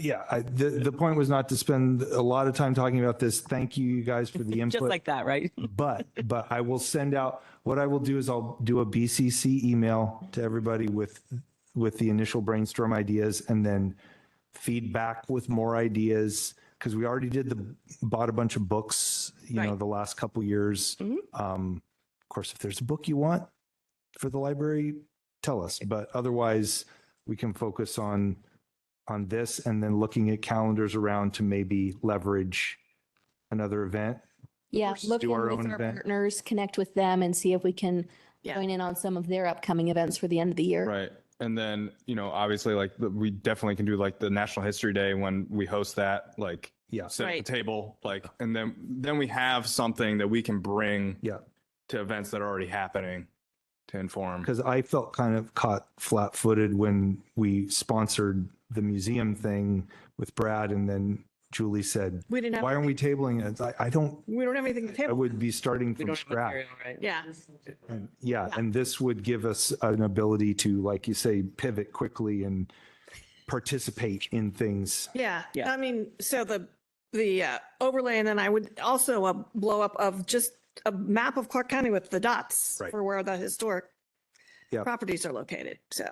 yeah, the point was not to spend a lot of time talking about this. Thank you guys for the input. Just like that, right? But I will send out, what I will do is I'll do a BCC email to everybody with the initial brainstorm ideas and then feedback with more ideas. Cause we already bought a bunch of books, Right. the last couple years. Of course, if there's a book you want for the library, tell us, but otherwise we can focus on this and then looking at calendars around to maybe leverage another event. Yeah, look do in our with own our event. partners, connect with them and see if we can Yeah. join in on some of their upcoming events for the end of the year. Right. And then, obviously like we definitely can do like the National History Day when we host that, like Yeah. sit at Right. the table, like, and then we have something that we can bring Yeah. to events that are already happening to inform. Because I felt kind of caught flat-footed when we sponsored the museum thing with Brad, and then Julie said, We didn't have. "Why aren't we tabling it?" I don't. We don't have anything to I table. would be starting We from don't have scratch. material, right? Yeah. And and this would give us an ability to, like you say, pivot quickly and participate in things. Yeah. Yeah. I mean, so the overlay, and then I would also blow up of just a map of Clark County with the dots Right. for where the historic Yeah. properties are located. So,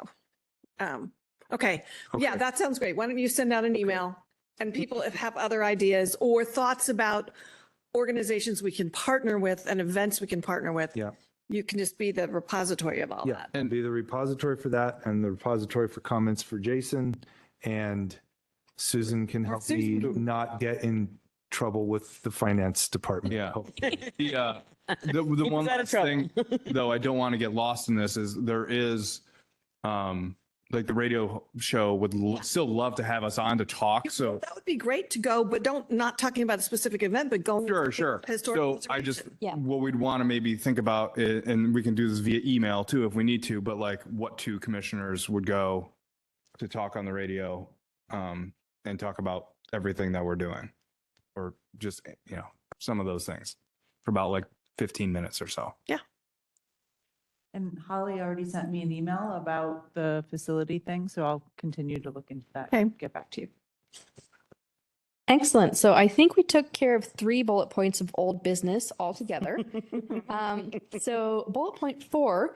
okay. Yeah, Okay. that sounds great. Why don't you send out an email and people if have other ideas or thoughts about organizations we can partner with and events we can partner with. Yeah. You can just be the repository of all Yeah, that. and be the repository for that and the repository for comments for Jason. And Susan can help me not get in trouble with the finance department. Yeah. The one out of last thing, though, I don't want to get lost in this is there is like the radio show would still love to have us on to talk. So That would be great to go, but not talking about a specific event, but going. sure. Historical. So I just, Yeah. what we'd want to maybe think about, and we can do this via email too, if we need to, but like what two commissioners would go to talk on the radio, and talk about everything that we're doing, or just, some of those things for about like 15 minutes or so. And Holly already sent me an email about the facility thing, so I'll continue to look into that. Okay. and Get back to you. Excellent. So I think we took care of 3 bullet points of old business altogether. So bullet point 4,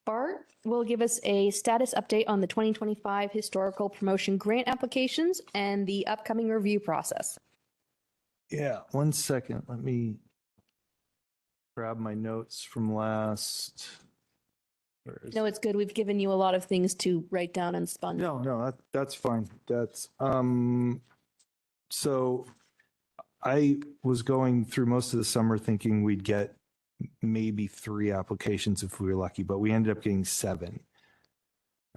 Bart will give us a status update on the 2025 historical promotion grant applications and the upcoming review process. Yeah, 1 second. Let me grab my notes from last. Where is No, it's good. We've given you a lot of things to write down and sponge. No, that's fine. That's, so I was going through most of the summer thinking we'd get maybe 3 applications if we were lucky, but we ended up getting 7.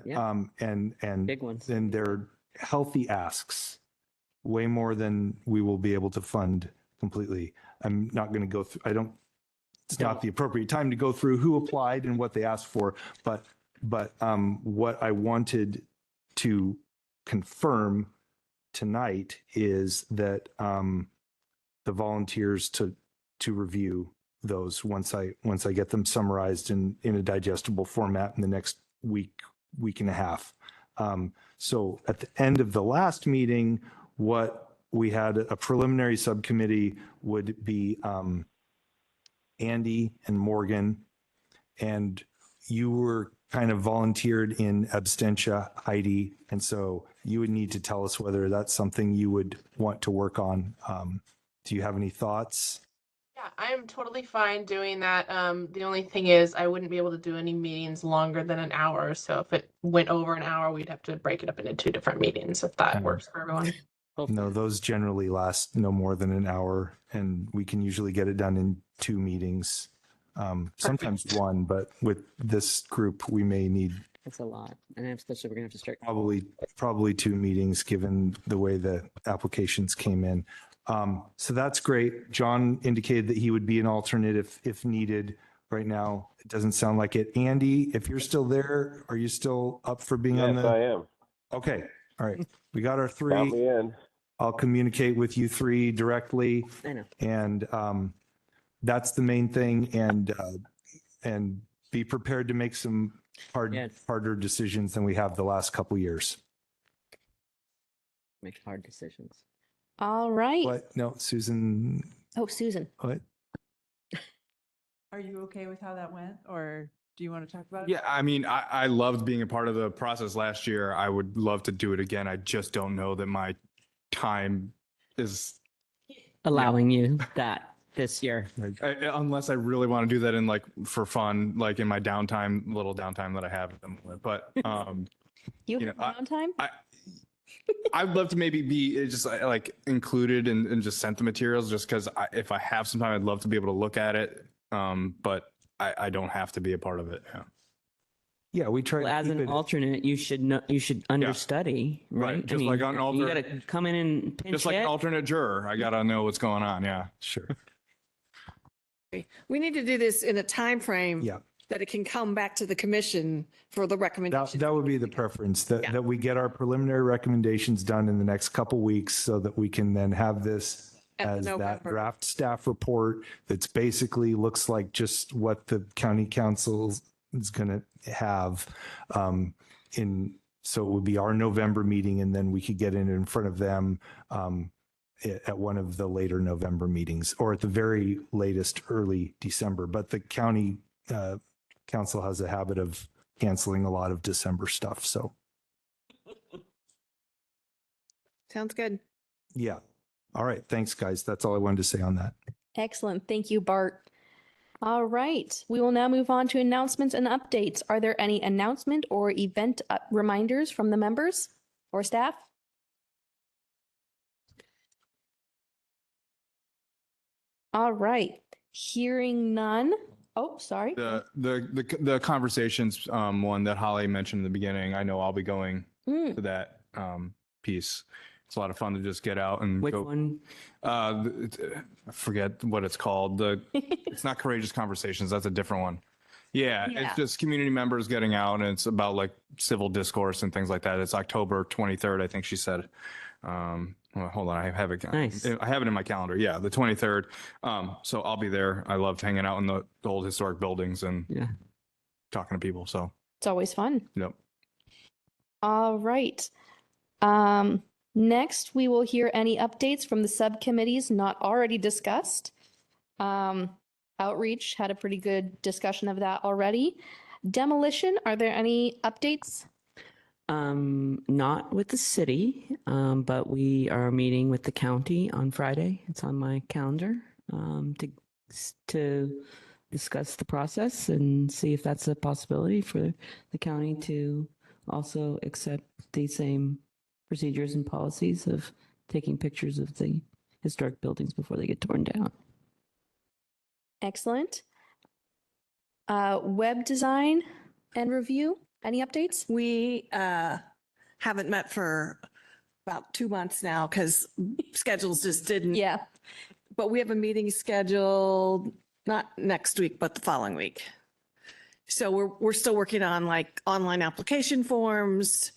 Yeah. And Big ones. then they're healthy asks, way more than we will be able to fund completely. I'm not going to go through, it's not the appropriate time to go through who applied and what they asked for, but what I wanted to confirm tonight is that the volunteers to review those once I get them summarized in a digestible format in the next week and a half. So at the end of the last meeting, what we had a preliminary subcommittee would be Andy and Morgan, and you were kind of volunteered in absentia, Heidi, and so you would need to tell us whether that's something you would want to work on. Do you have any thoughts? Yeah, I'm totally fine doing that. The only thing is I wouldn't be able to do any meetings longer than an hour. So if it went over an hour, we'd have to break it up into 2 different meetings if that works for everyone. No, those generally last no more than an hour, and we can usually get it done in 2 meetings. Sometimes 1, but with this group, we may need That's a lot. And especially we're going to have to start. probably 2 meetings, given the way the applications came in. So that's great. John indicated that he would be an alternate if needed. Right now, it doesn't sound like it. Andy, if you're still there, are you still up for being on Yes, the? I am. Okay, all right. We got our Count 3. me in. I'll communicate with you 3 directly, I know. and that's the main thing. And be prepared to make some Yes. harder decisions than we have the last couple years. Make hard decisions. All right. What? No, Susan. Oh, Susan. What? Are you okay with how that went, or do you want to talk about it? Yeah, I mean, I loved being a part of the process last year. I would love to do it again. I just don't know that my time is Allowing you that this year. unless I really want to do that in like for fun, like in my downtime, little downtime that I have at the moment. But You You have know, downtime? I'd love to maybe be just like included and just sent the materials just because if I have some time, I'd love to be able to look at it. But I don't have to be a part of it. Yeah. Yeah, we try. Well, to as keep an it- alternate, you should know, you should understudy, right? Right, just like on You alter- got to come in and pinch Just like an hit. alternate juror, I gotta know what's going on. Yeah. Sure. We need to do this in a time frame Yeah. that it can come back to the commission for the recommendation. That would be the preference, that, Yeah. that we get our preliminary recommendations done in the next couple weeks so that we can then have this At the as that November. draft staff report that's basically looks like just what the county council is going to have so it would be our November meeting, and then we could get it in front of them at one of the later November meetings, or at the very latest early December. But the county council has a habit of canceling a lot of December stuff. So, Sounds good. yeah. All right. Thanks, guys. That's all I wanted to say on that. Excellent. Thank you, Bart. All right. We will now move on to announcements and updates. Are there any announcement or event reminders from the members or staff? All right. Hearing none, Oh, sorry. The conversations one that Holly mentioned in the beginning, I know I'll be going Mm, to that piece. It's a lot of fun to just get out and Which go. one? I forget what it's called. It's not Courageous Conversations. That's a different one. Yeah, Yeah. it's just community members getting out, and it's about like civil discourse and things like that. It's October 23rd, I think she said. Well, hold on, I have it. Nice. I have it in my calendar. Yeah, the 23rd. So I'll be there. I love hanging out in the old historic buildings and Yeah. talking to people. So, it's always fun. yep. All right. Next, we will hear any updates from the subcommittees not already discussed. Outreach had a pretty good discussion of that already. Demolition, are there any updates? Not with the city, but we are meeting with the county on Friday. It's on my calendar, to discuss the process and see if that's a possibility for the county to also accept the same procedures and policies of taking pictures of the historic buildings before they get torn down. Excellent. Web design and review, any updates? We haven't met for about 2 months now because schedules just didn't. Yeah. But we have a meeting scheduled, not next week, but the following week. So we're still working on like online application forms.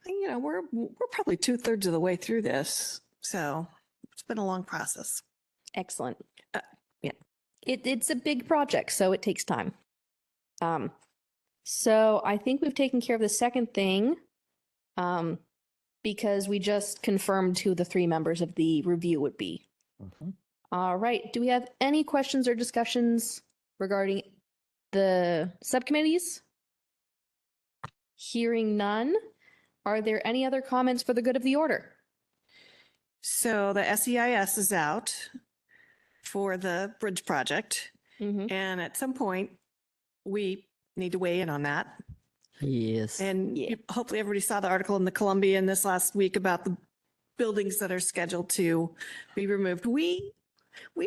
You know, we're probably 2/3 of the way through this. So it's been a long process. Excellent. Yeah. It's a big project, so it takes time. So I think we've taken care of the second thing, because we just confirmed who the 3 members of the review would be. All right. Do we have any questions or discussions regarding the subcommittees? Hearing none. Are there any other comments for the good of the order? So the SEIS is out for the bridge project. Mhm. And at some point, we need to weigh in on that. Yes. And Yeah. hopefully everybody saw the article in the Columbian this last week about the buildings that are scheduled to be removed. We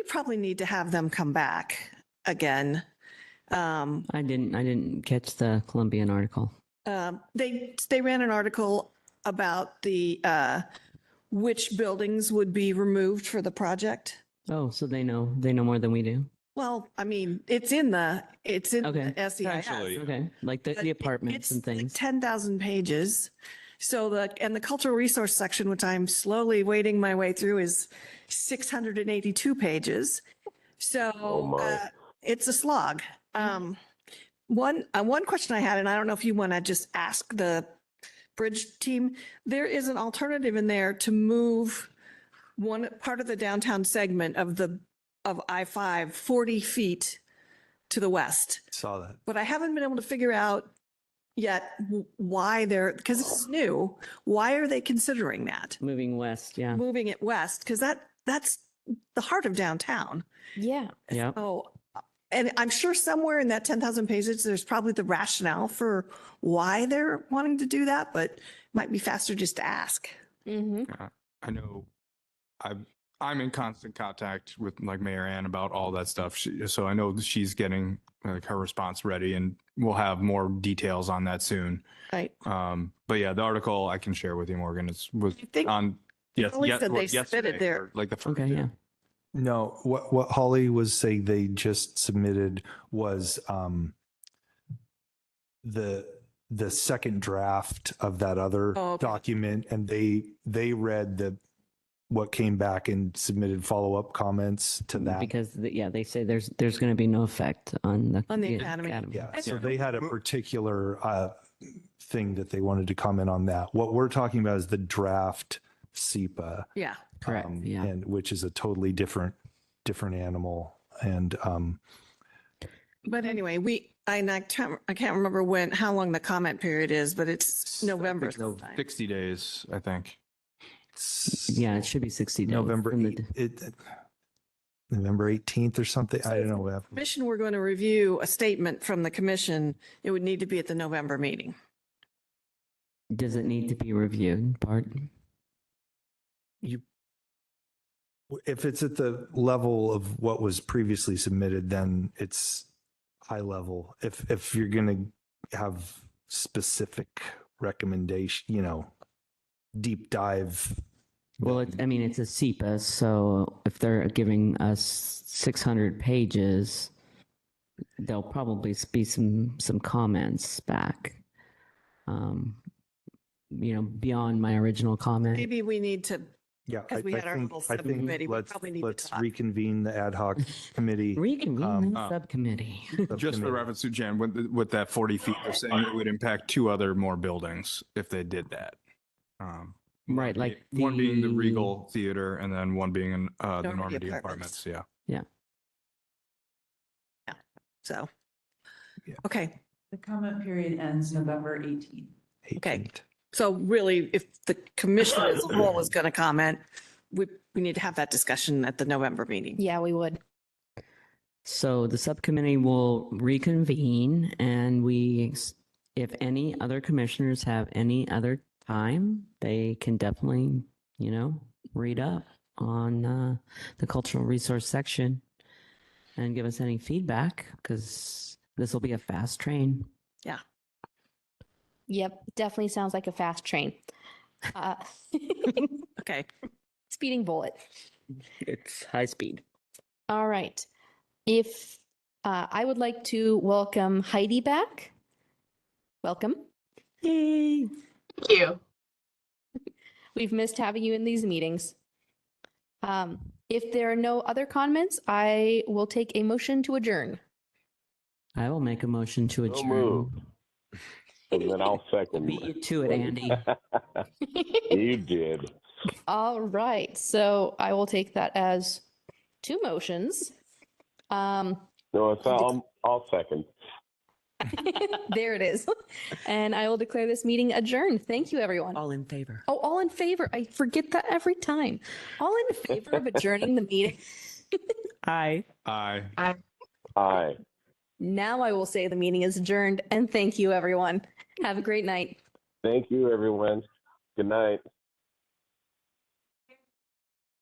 probably need to have them come back again. I didn't catch the Columbian article. They ran an article about the which buildings would be removed for the project. Oh, so they know more than we do. Well, I mean, it's in the Okay. SEIS. Potentially. Okay, like the apartments It's and like things. 10,000 pages. So the cultural resource section, which I'm slowly wading my way through, is 682 pages. So Oh, my. it's a slog. One question I had, and I don't know if you want to just ask the bridge team, there is an alternative in there to move one part of the downtown segment of I-5 40 feet to the west. Saw that. But I haven't been able to figure out yet why because it's new, why are they considering that? Moving west, yeah. Moving it west, because that's the heart of downtown. Yeah. Yep. Oh, and I'm sure somewhere in that 10,000 pages, there's probably the rationale for why they're wanting to do that, but it might be faster just to ask. Mm-hmm. I know I'm in constant contact with like Mayor Ann about all that stuff. So I know that she's getting like her response ready, and we'll have more details on that soon. Right. But yeah, the article I can share with you, Morgan. Was You think on Holly said they yesterday, submitted their- or like the first Okay, day. yeah. No, what Holly was saying they just submitted was the second draft of that other Oh, okay. document, and they read what came back and submitted follow-up comments to that. Because they say there's going to be no effect on the academy. Yeah, so they had a particular thing that they wanted to comment on that. What we're talking about is the draft SEPA. Yeah. Correct. Yeah. And which is a totally different animal. And But anyway, I can't remember how long the comment period is, but it's November. sometime. 60 days, I think. Yeah, it should be 60 days. November from the- November 18th or something. I don't know what happened. Commission, we're going to review a statement from the commission. It would need to be at the November meeting. Does it need to be reviewed, Bart? If it's at the level of what was previously submitted, then it's high level. If you're going to have specific recommendation, deep dive. Well, I mean, it's a CEPA, so if they're giving us 600 pages, there'll probably be some comments back. Beyond my original comment. Maybe we need to, Yeah, because we had our little subcommittee, we probably need to let's talk. reconvene the ad hoc committee. Reconvene the subcommittee. Just for subcommittee. reference to Jan, with that 40 feet, they're saying it would impact 2 other more buildings if they did that. Right, like one being the the- Regal Theater and then one being in the Normandy Normandy Apartments. Apartments. Yeah. So, Yeah. okay. The comment period ends November 18th. Okay. 18th. So really, if the commission as a whole is going to comment, we need to have that discussion at the November meeting. Yeah, we would. So the subcommittee will reconvene and if any other commissioners have any other time, they can definitely, read up on the cultural resource section and give us any feedback because this will be a fast train. Yep, definitely sounds like a fast train. Uh, Okay. Speeding bullet. It's high speed. All right. If I would like to welcome Heidi back. Welcome. Yay. Thank you. We've missed having you in these meetings. If there are no other comments, I will take a motion to adjourn. I will make a motion to So adjourn. moved. And then I'll second. Beat you to it, Andy. You did. All right. So I will take that as 2 motions. No, it's I'll second. There it is. And I will declare this meeting adjourned. Thank you, everyone. All in favor. Oh, all in favor. I forget that every time. All in favor of adjourning the meeting. Aye. Aye. Aye. Now I will say the meeting is adjourned and thank you, everyone. Have a great night. Thank you, everyone. Good night.